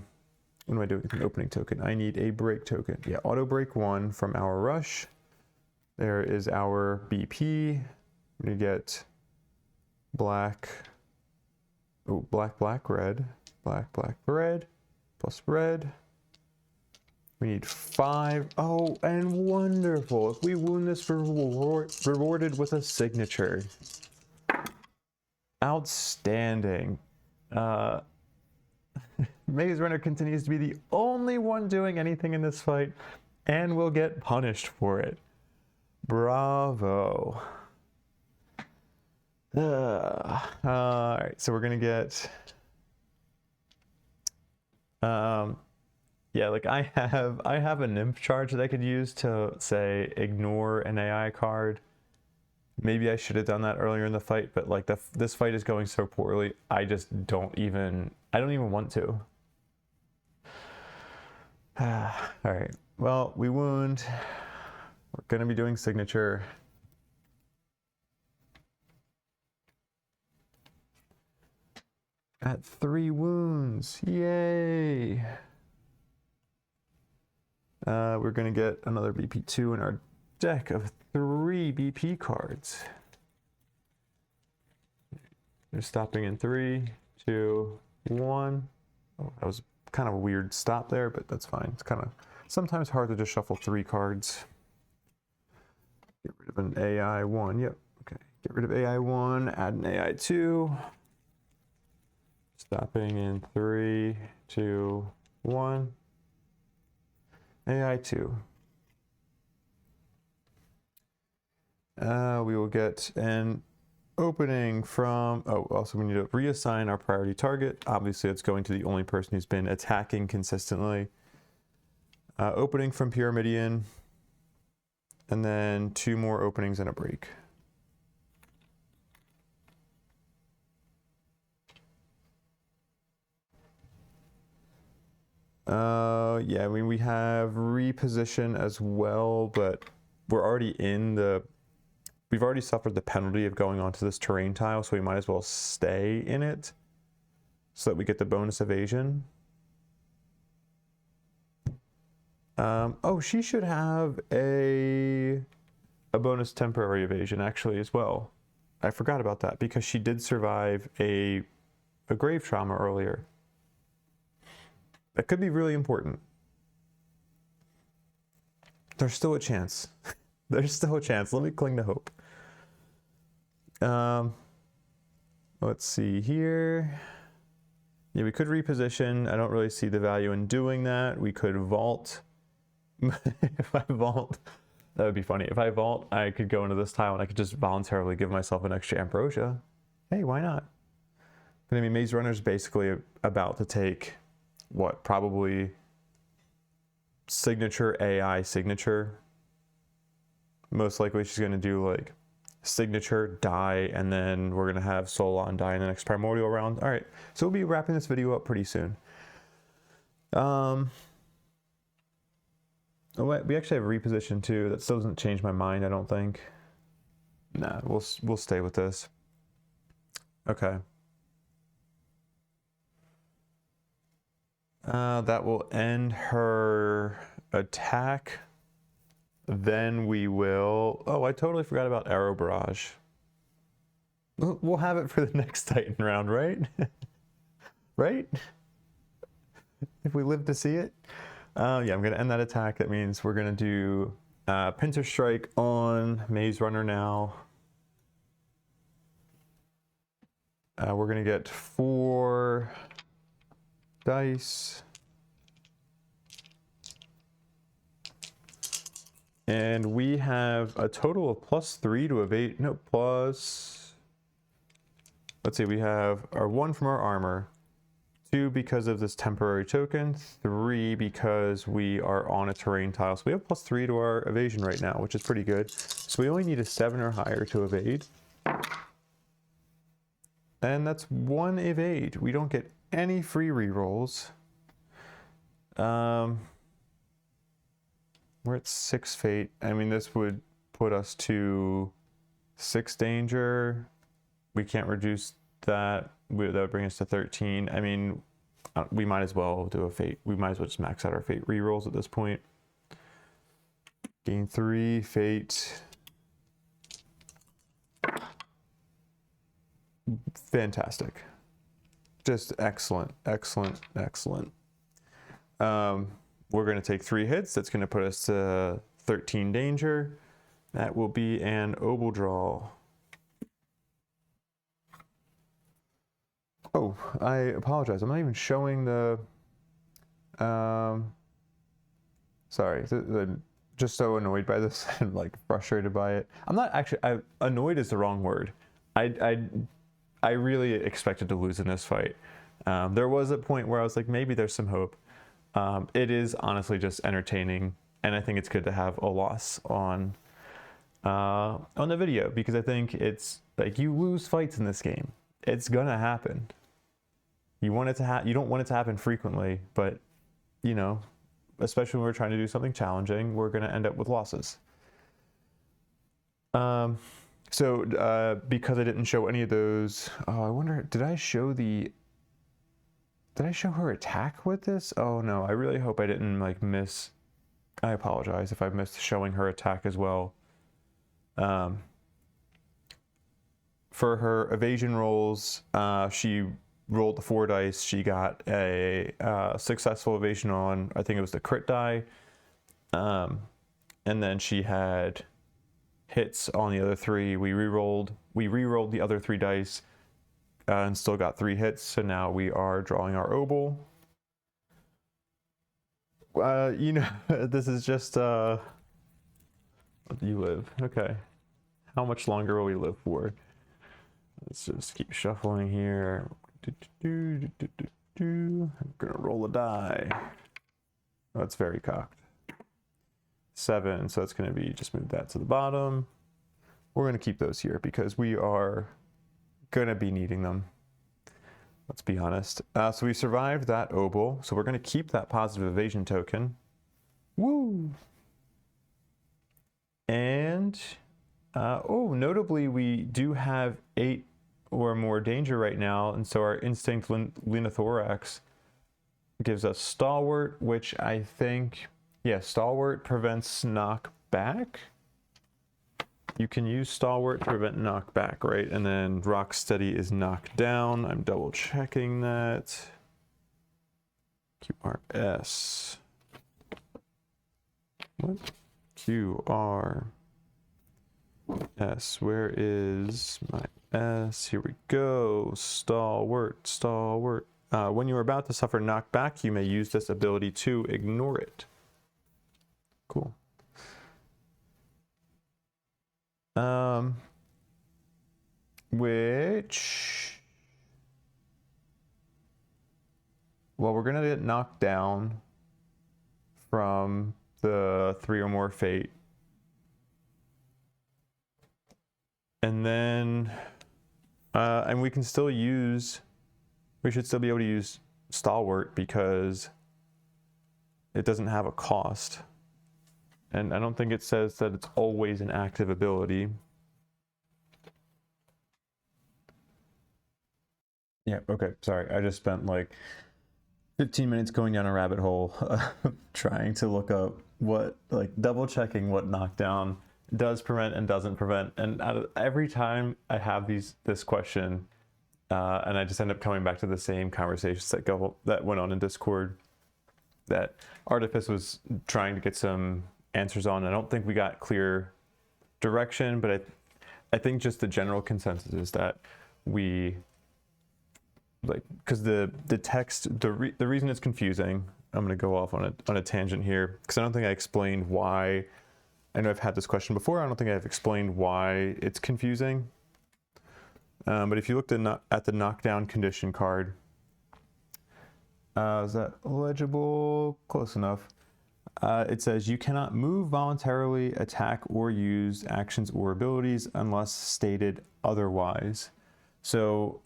I doing with an opening token? I need a break token. Yeah, auto break 1 from our Rush. There is our BP. We get black, oh, black, black, red, black, black, red, plus red. We need 5. Oh, and wonderful. If we wound this, rewarded with a signature. Outstanding. Maze Runner continues to be the only one doing anything in this fight, and will get punished for it. Bravo. Alright, so we're gonna get... yeah, like I have a nymph charge that I could use to, say, ignore an AI card. Maybe I should have done that earlier in the fight, but like this fight is going so poorly, I just don't even want to. All right, well, we wound. We're gonna be doing signature. At 3 wounds, yay. We're gonna get another BP2 in our deck of 3 BP cards. They're stopping in 3, 2, 1. Oh, that was kind of a weird stop there, but that's fine. It's kind of sometimes hard to just shuffle 3 cards. Get rid of an AI1. Yep. Okay. Get rid of AI1. Add an AI2. Stopping in 3, 2, 1. AI2. We will get an opening from, oh, also we need to reassign our priority target. Obviously, it's going to the only person who's been attacking consistently. Opening from Pyramidion, and then 2 more openings and a break. Yeah, I mean, we have reposition as well, but we're already in the, we've already suffered the penalty of going onto this terrain tile, so we might as well stay in it so that we get the bonus evasion. Oh, she should have a bonus temporary evasion actually as well. I forgot about that because she did survive a grave trauma earlier. That could be really important. There's still a chance. There's still a chance. Let me cling to hope. Let's see here. Yeah, we could reposition. I don't really see the value in doing that. We could vault. If I vault, that would be funny. If I vault, I could go into this tile and I could just voluntarily give myself an extra ambrosia. Hey, why not? But I mean, Maze Runner's basically about to take, what, probably signature AI signature. Most likely she's going to do like signature die, and then we're going to have Solon die in the next primordial round. All right, so we'll be wrapping this video up pretty soon. We actually have reposition too. That still doesn't change my mind, I don't think. Nah, we'll stay with this. Okay. That will end her attack. Then we will... Oh, I totally forgot about Arrow Barrage. We'll have it for the next Titan round, right? Right? If we live to see it. Yeah, I'm going to end that attack. That means we're going to do Pincer Strike on Maze Runner now. We're going to get 4 dice. And we have a total of +3 to evade. No, plus... Let's see, we have our 1 from our armor. 2 because of this temporary token, 3 because we are on a terrain tile. So we have +3 to our evasion right now, which is pretty good. So we only need a 7 or higher to evade. And that's 1 evade. We don't get any free rerolls. We're at 6 fate. I mean, this would put us to 6 danger. We can't reduce that. That would bring us to 13. I mean, we might as well do a fate. We might as well just max out our fate rerolls at this point. Gain 3 fate. Fantastic. Just excellent, excellent, excellent. We're going to take 3 hits. That's going to put us to 13 danger. That will be an obel draw. Oh, I apologize. I'm not even showing the... Sorry, just so annoyed by this and like frustrated by it. I'm not actually... annoyed is the wrong word. I really expected to lose in this fight. There was a point where I was like, maybe there's some hope. It is honestly just entertaining, and I think it's good to have a loss on the video, because I think it's like, you lose fights in this game. It's gonna happen. You want it to you don't want it to happen frequently, but you know, especially when we're trying to do something challenging, we're gonna end up with losses. So because I didn't show any of those, oh, I wonder, did I show her attack with this? Oh no, I really hope I didn't like miss. I apologize if I missed showing her attack as well. For her evasion rolls, she rolled the 4 dice. She got a successful evasion on, I think it was the crit die. And then she had hits on the other 3. We re-rolled the other 3 dice and still got 3 hits. So now we are drawing our obol. You know, this is just you live. Okay. How much longer will we live for? Let's just keep shuffling here. I'm gonna roll a die. Oh, it's very cocked. 7, so it's gonna be, just move that to the bottom. We're gonna keep those here because we are gonna be needing them. Let's be honest. So we survived that obol, so we're gonna keep that positive evasion token. Woo! And oh, notably, we do have 8 or more danger right now, and so our instinct Lunathorax gives us stalwart, which I think, yeah, stalwart prevents knockback. You can use stalwart to prevent knockback, right? And then rock steady is knocked down. I'm double checking that. QRS. What? QR. S, where is my S? Here we go. Stalwart, stalwart. When you are about to suffer knockback, you may use this ability to ignore it. Cool. Well, we're gonna get knocked down from the 3 or more fate. And then, and we should still be able to use stalwart because it doesn't have a cost. And I don't think it says that it's always an active ability. Yeah, okay, sorry. I just spent like 15 minutes going down a rabbit hole trying to look up double checking what knockdown does prevent and doesn't prevent. And every time I have this question, and I just end up coming back to the same conversations that went on in Discord that Artifice was trying to get some answers on. I don't think we got clear direction, but I think just the general consensus is that we because the text, the reason it's confusing, I'm going to go off on a tangent here because I don't think I explained why. I know I've had this question before. I don't think I've explained why it's confusing. But if you looked at the knockdown condition card, is that legible? Close enough. It says you cannot move voluntarily, attack, or use actions or abilities unless stated otherwise. So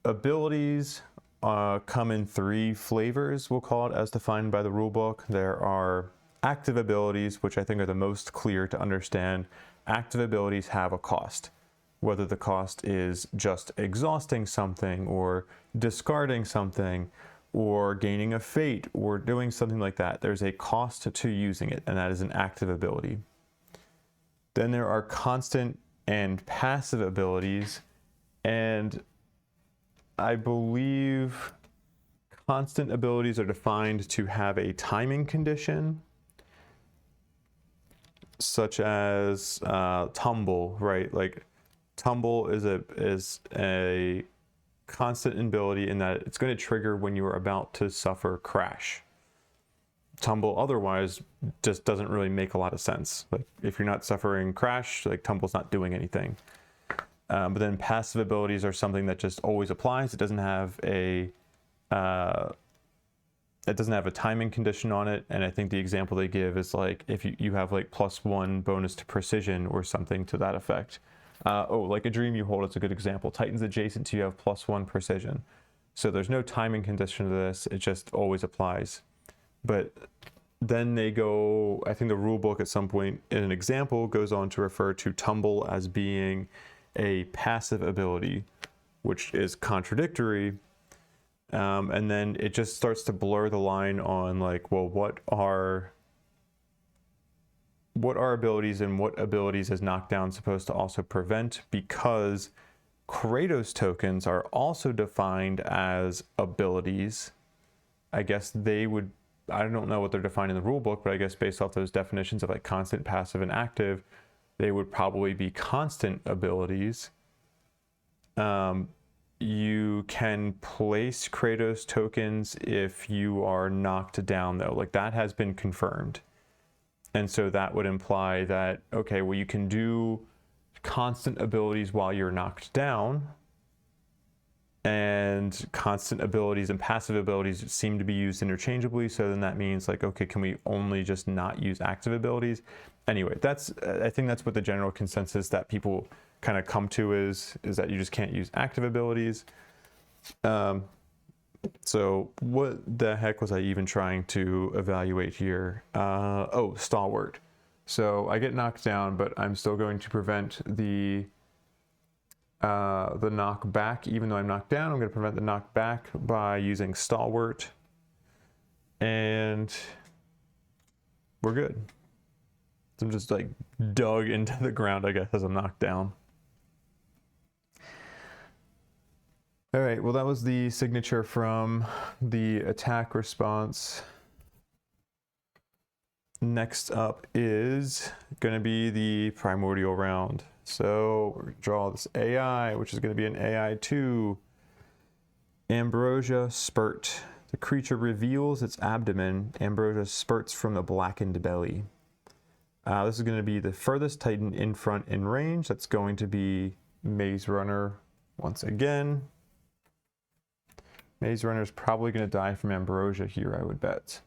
abilities come in 3 flavors, we'll call it, as defined by the rulebook. There are active abilities, which I think are the most clear to understand. Active abilities have a cost, whether the cost is just exhausting something or discarding something or gaining a fate or doing something like that. There's a cost to using it, and that is an active ability. Then there are constant and passive abilities, and I believe constant abilities are defined to have a timing condition, such as tumble, right? Like tumble is a constant ability in that it's going to trigger when you are about to suffer crash. Tumble otherwise just doesn't really make a lot of sense. Like if you're not suffering crash, like tumble's not doing anything. But then passive abilities are something that just always applies. It doesn't have a timing condition on it. And I think the example they give is like if you have like +1 bonus to precision or something to that effect. Like a dream you hold is a good example. Titans adjacent to you have +1 precision. So there's no timing condition to this. It just always applies. But then they go, I think the rule book at some point in an example goes on to refer to tumble as being a passive ability, which is contradictory. And then it just starts to blur the line on like, well, what are abilities and what abilities is knockdown supposed to also prevent? Because Kratos tokens are also defined as abilities. I guess they would, I don't know what they're defined in the rule book, but I guess based off those definitions of like constant, passive, and active, they would probably be constant abilities. You can place Kratos tokens if you are knocked down, though. Like, that has been confirmed. And so that would imply that, okay, well, you can do constant abilities while you're knocked down, and constant abilities and passive abilities seem to be used interchangeably. So then that means, like, okay, can we only just not use active abilities? Anyway, I think that's what the general consensus that people kind of come to is that you just can't use active abilities. So what the heck was I even trying to evaluate here? Oh, stalwart. So I get knocked down, but I'm still going to prevent the knock back. Even though I'm knocked down, I'm going to prevent the knock back by using stalwart, and we're good. So I'm just like dug into the ground, I guess, as I'm knocked down. All right, well, that was the signature from the attack response. Next up is going to be the primordial round. So we're going to draw this AI, which is going to be an AI2. Ambrosia spurt. The creature reveals its abdomen. Ambrosia spurts from the blackened belly. This is going to be the furthest Titan in front in range. That's going to be Maze Runner once again. Maze Runner is probably going to die from Ambrosia here, I would bet.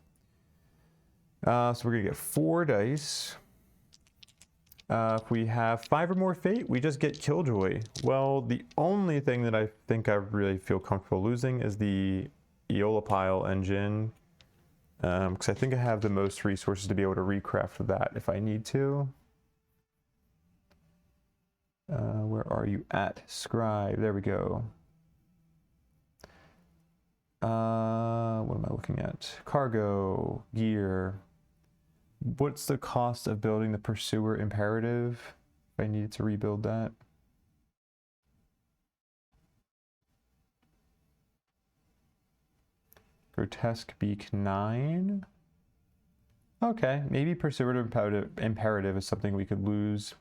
So we're going to get 4 dice. If we have 5 or more fate, we just get Killjoy. Well, the only thing that I think I really feel comfortable losing is the Eolipile engine. Because I think I have the most resources to be able to recraft that if I need to. Where are you at? Scribe. There we go. What am I looking at? Cargo, gear. What's the cost of building the Pursuer Imperative if I needed to rebuild that? Grotesque Beak 9. Okay, maybe Pursuer Imperative is something we could lose.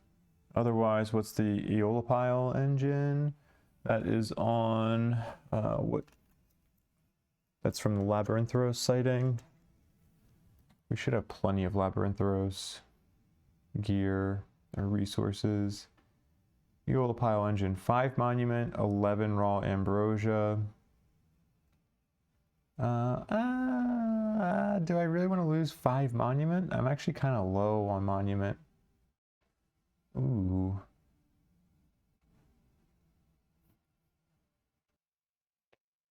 Otherwise, what's the Eolipile engine? That is on, what? That's from the Labyrinthoros sighting. We should have plenty of Labyrinthoros gear or resources. Eolipile engine, 5 monument, 11 raw ambrosia. Do I really want to lose 5 monument? I'm actually kind of low on monument. Ooh.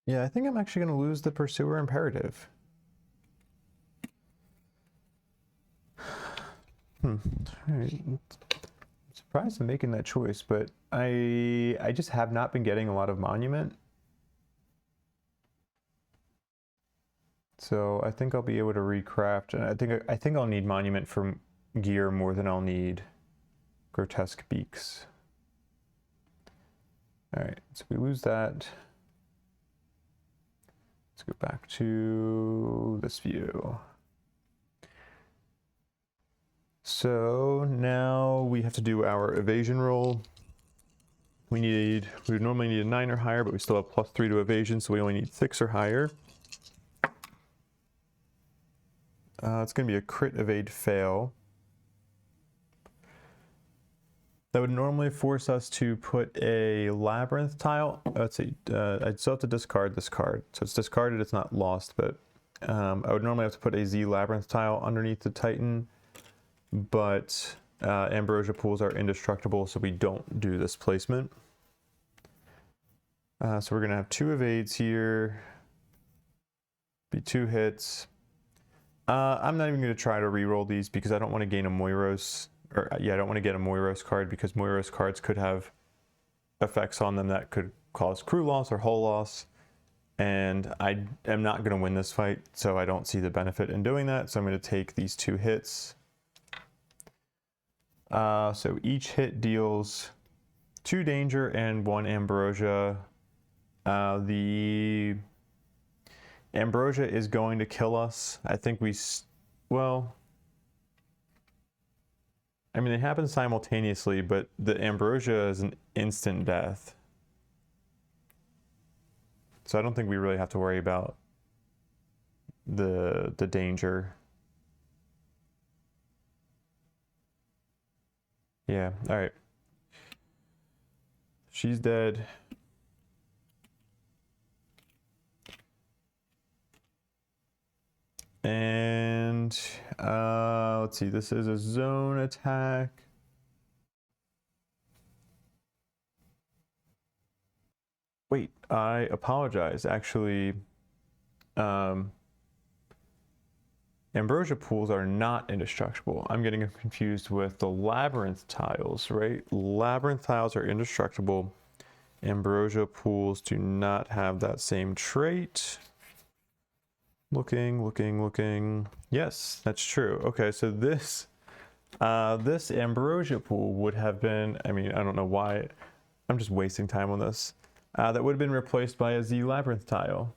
Yeah, I think I'm actually going to lose the Pursuer Imperative. All right. I'm surprised I'm making that choice, but I just have not been getting a lot of monument. So I think I'll be able to recraft, and I think I'll need monument for gear more than I'll need grotesque beaks. All right, so we lose that. Let's go back to this view. So now we have to do our evasion roll. We would normally need a 9 or higher, but we still have +3 to evasion, so we only need 6 or higher. It's going to be a crit evade fail. That would normally force us to put a labyrinth tile. Let's see, I'd still have to discard this card. So it's discarded, it's not lost, but I would normally have to put a Z labyrinth tile underneath the Titan, but ambrosia pools are indestructible, so we don't do this placement. So we're going to have 2 evades here, be 2 hits. I'm not even going to try to reroll these because I don't want to gain a Moiros. I don't want to get a Moiros card because Moiros cards could have effects on them that could cause crew loss or hull loss. And I am not going to win this fight, so I don't see the benefit in doing that. So I'm going to take these 2 hits. So each hit deals 2 danger and 1 ambrosia. The ambrosia is going to kill us. I think well, I mean, they happen simultaneously, but the ambrosia is an instant death. So I don't think we really have to worry about the danger. Yeah, all right. She's dead. And let's see, this is a zone attack. Wait, I apologize. Actually, ambrosia pools are not indestructible. I'm getting confused with the labyrinth tiles, right? Labyrinth tiles are indestructible. Ambrosia pools do not have that same trait. Looking. Yes, that's true. Okay, so this ambrosia pool would have been, I mean, I don't know why, I'm just wasting time on this. That would have been replaced by a Z labyrinth tile.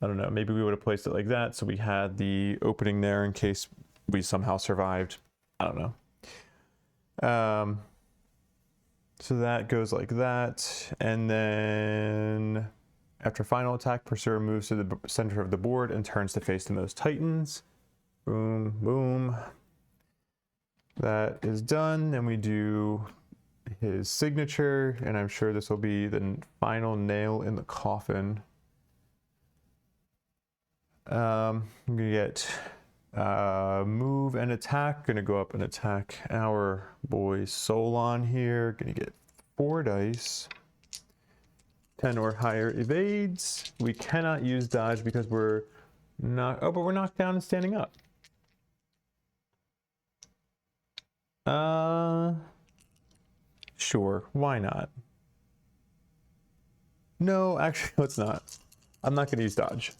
I don't know, maybe we would have placed it like that so we had the opening there in case we somehow survived. I don't know. So that goes like that, and then after final attack, Pursuer moves to the center of the board and turns to face the most titans. Boom, boom. That is done. Then we do his signature, and I'm sure this will be the final nail in the coffin. I'm gonna get move and attack. Gonna go up and attack our boy Solon here. Gonna get 4 dice. 10 or higher evades. We cannot use dodge because we're not, oh, but we're knocked down and standing up. Sure, why not? No, actually, let's not. I'm not gonna use dodge.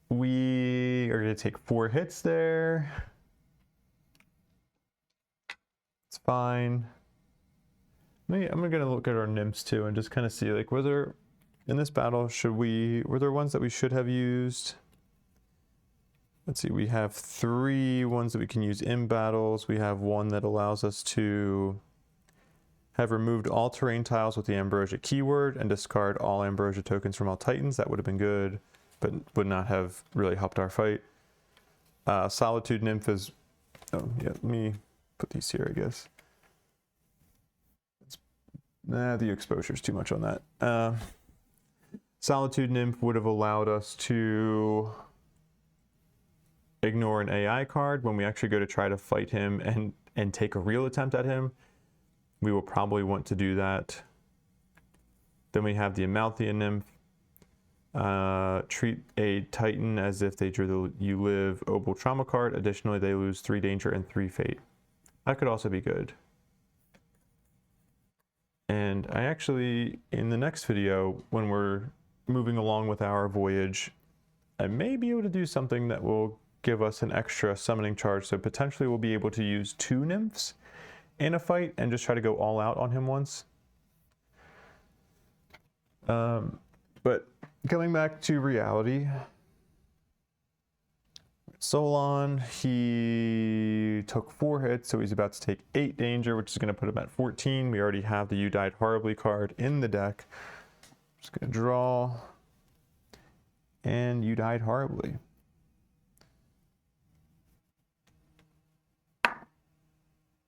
We are gonna take 4 hits there. It's fine. I'm gonna look at our nymphs too and just kind of see, like, were there in this battle, were there ones that we should have used? Let's see, we have 3 ones that we can use in battles. We have one that allows us to have removed all terrain tiles with the ambrosia keyword and discard all ambrosia tokens from all titans. That would have been good, but would not have really helped our fight. Solitude nymph is, oh yeah, let me put these here, I guess. Nah, the exposure is too much on that. Solitude Nymph would have allowed us to ignore an AI card when we actually go to try to fight him and take a real attempt at him. We will probably want to do that. Then we have the Amalthea Nymph. Treat a Titan as if they drew the You Live Obel Trauma card. Additionally, they lose 3 danger and 3 fate. That could also be good. And I actually, in the next video, when we're moving along with our voyage, I may be able to do something that will give us an extra summoning charge. So potentially we'll be able to use 2 nymphs in a fight and just try to go all out on him once. But coming back to reality, Solon, he took 4 hits, so he's about to take 8 danger, which is going to put him at 14. We already have the You Died Horribly card in the deck. Just going to draw, and You Died Horribly.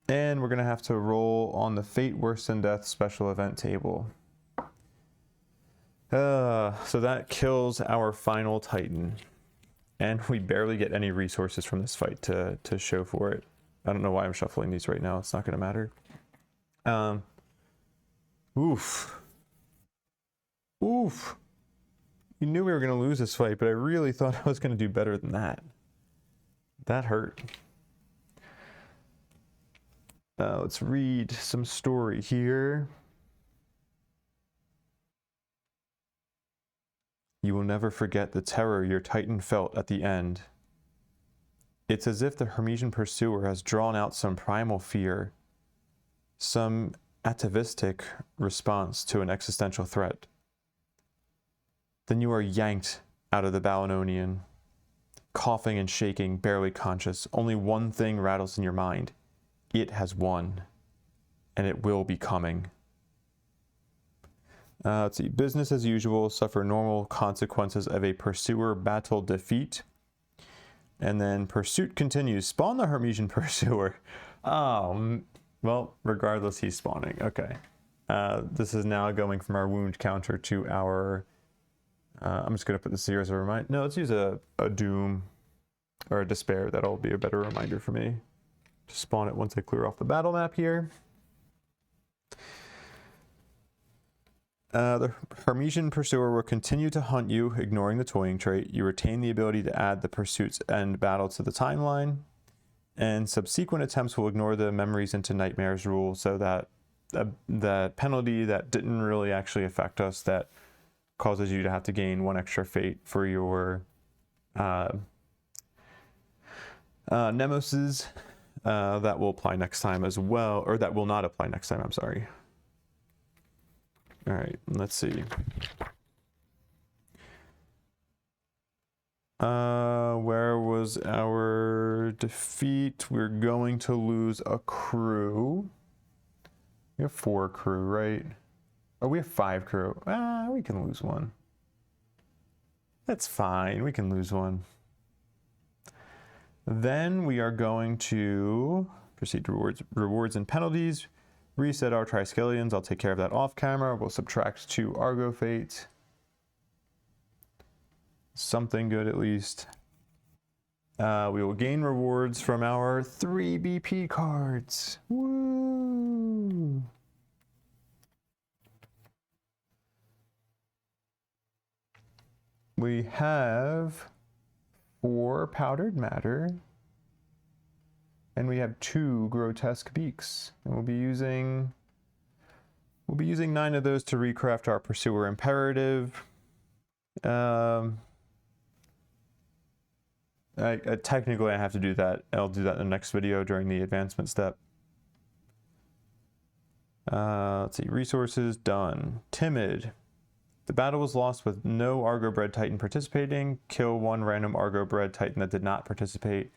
And we're going to have to roll on the Fate Worse Than Death special event table. So that kills our final Titan. And we barely get any resources from this fight to show for it. I don't know why I'm shuffling these right now. It's not going to matter. Oof. You knew we were going to lose this fight, but I really thought I was going to do better than that. That hurt. Let's read some story here. You will never forget the terror your Titan felt at the end. It's as if the Hermesian pursuer has drawn out some primal fear. some atavistic response to an existential threat. Then you are yanked out of the Balinonian, coughing and shaking, barely conscious. Only one thing rattles in your mind. It has won, and it will be coming. Let's see. Business as usual, suffer normal consequences of a pursuer battle defeat. And then pursuit continues. Spawn the Hermesian pursuer. Oh, well, regardless, he's spawning. Okay. This is now going from our wound counter to our... I'm just going to put this here as a reminder. No, let's use a doom or a despair. That'll be a better reminder for me to spawn it once I clear off the battle map here. The Hermesian pursuer will continue to hunt you, ignoring the toying trait. You retain the ability to add the pursuit's end battle to the timeline, and subsequent attempts will ignore the memories into nightmares rule, so that the penalty that didn't really actually affect us, that causes you to have to gain 1 extra fate for your nemoses, that will apply next time as well, or that will not apply next time, I'm sorry. All right, let's see. Where was our defeat? We're going to lose a crew. We have 4 crew, right? Oh, we have 5 crew. We can lose 1. That's fine, we can lose 1. Then we are going to proceed to rewards and penalties. Reset our Triskelions. I'll take care of that off camera. We'll subtract 2 Argo Fate. Something good at least. We will gain rewards from our 3 BP cards. Woo! We have 4 powdered matter. And we have 2 grotesque beaks, and we'll be using 9 of those to recraft our pursuer imperative. Technically, I have to do that. I'll do that in the next video during the advancement step. Let's see, resources done. Timid. The battle was lost with no Argo-bred Titan participating. Kill 1 random Argo-bred Titan that did not participate.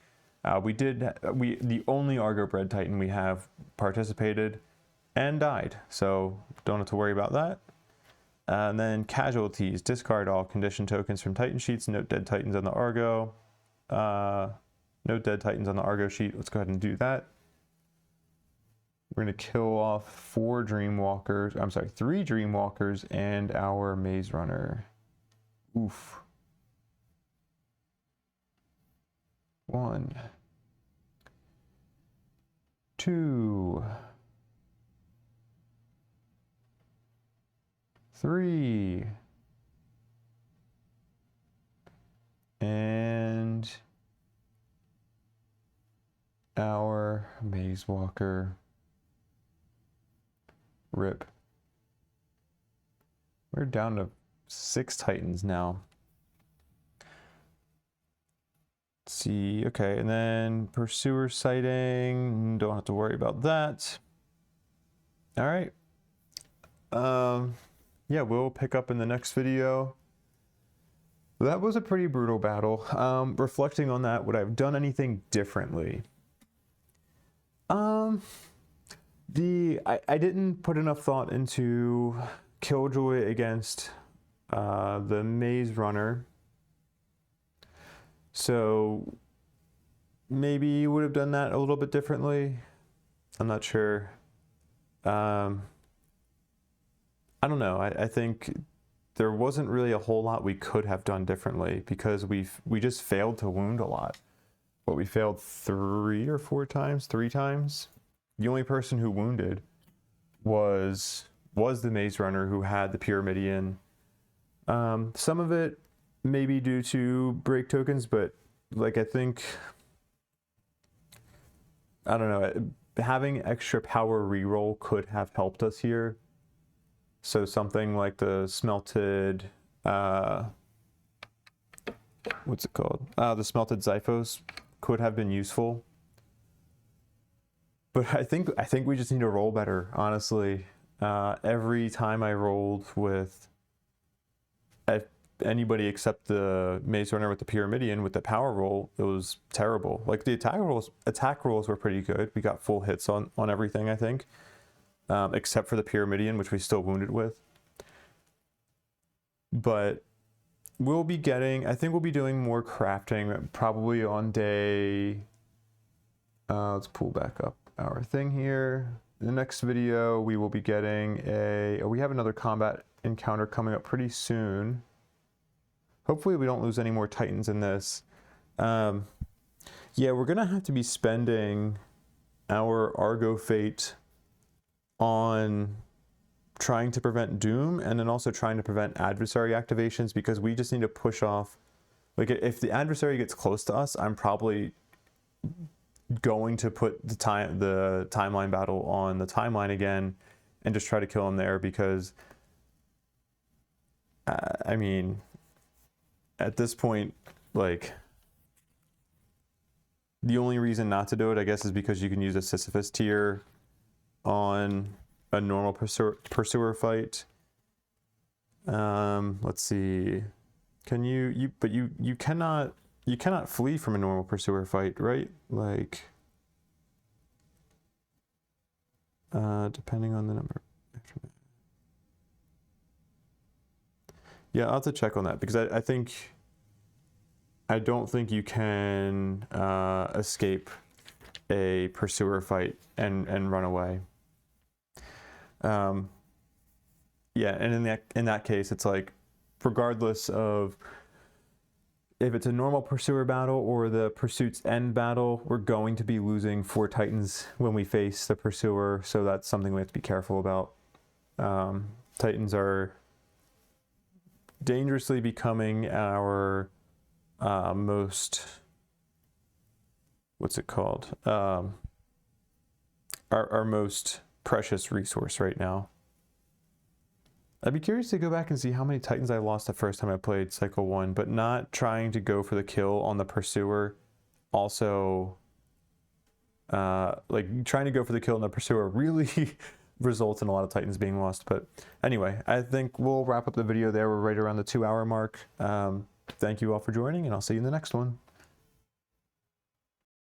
The only Argo-bred Titan we have participated and died, so don't have to worry about that. And then casualties, discard all condition tokens from Titan sheets, note dead Titans on the Argo. Note dead Titans on the Argo sheet. Let's go ahead and do that. We're going to kill off 3 Dreamwalkers and our Maze Runner. Oof. 1, 2, 3, and our Maze Walker. Rip. We're down to 6 Titans now. Let's see, okay, and then pursuer sighting, don't have to worry about that. All right. Yeah, we'll pick up in the next video. That was a pretty brutal battle. Reflecting on that, would I have done anything differently? I didn't put enough thought into Killjoy against the Maze Runner. So maybe you would have done that a little bit differently. I'm not sure. I don't know. I think there wasn't really a whole lot we could have done differently because we just failed to wound a lot. But we failed 3 or 4 times, 3 times. The only person who wounded was the Maze Runner, who had the Pyramidion. Some of it may be due to break tokens, but like I don't know, having extra power reroll could have helped us here. So something like the smelted, what's it called? The smelted Xiphos could have been useful. But I think we just need to roll better, honestly. Every time I rolled with anybody except the Maze Runner with the Pyramidion with the power roll, it was terrible. Like the attack rolls were pretty good. We got full hits on everything, I think, except for the Pyramidion, which we still wounded with. But we'll be getting, I think we'll be doing more crafting probably on day, let's pull back up our thing here. In the next video, we will be getting we have another combat encounter coming up pretty soon. Hopefully we don't lose any more Titans in this. Yeah, we're gonna have to be spending our Argo Fate on trying to prevent Doom and then also trying to prevent adversary activations, because we just need to push off. Like if the adversary gets close to us, I'm probably going to put the timeline battle on the timeline again and just try to kill him there, because I mean, at this point, like, the only reason not to do it, I guess, is because you can use a Sisyphus tier on a normal pursuer fight. Let's see. Can you cannot flee from a normal pursuer fight, right? Like, depending on the number. Yeah, I'll have to check on that, because I don't think you can escape a pursuer fight and run away. Yeah, and in that case, it's like, regardless of if it's a normal pursuer battle or the pursuit's end battle, we're going to be losing 4 Titans when we face the pursuer, so that's something we have to be careful about. Titans are dangerously becoming our most, what's it called? Our most precious resource right now. I'd be curious to go back and see how many Titans I lost the first time I played Cycle 1, but not trying to go for the kill on the pursuer. Also, like, trying to go for the kill on the pursuer really results in a lot of Titans being lost. But anyway, I think we'll wrap up the video there. We're right around the 2-hour mark. Thank you all for joining, and I'll see you in the next one.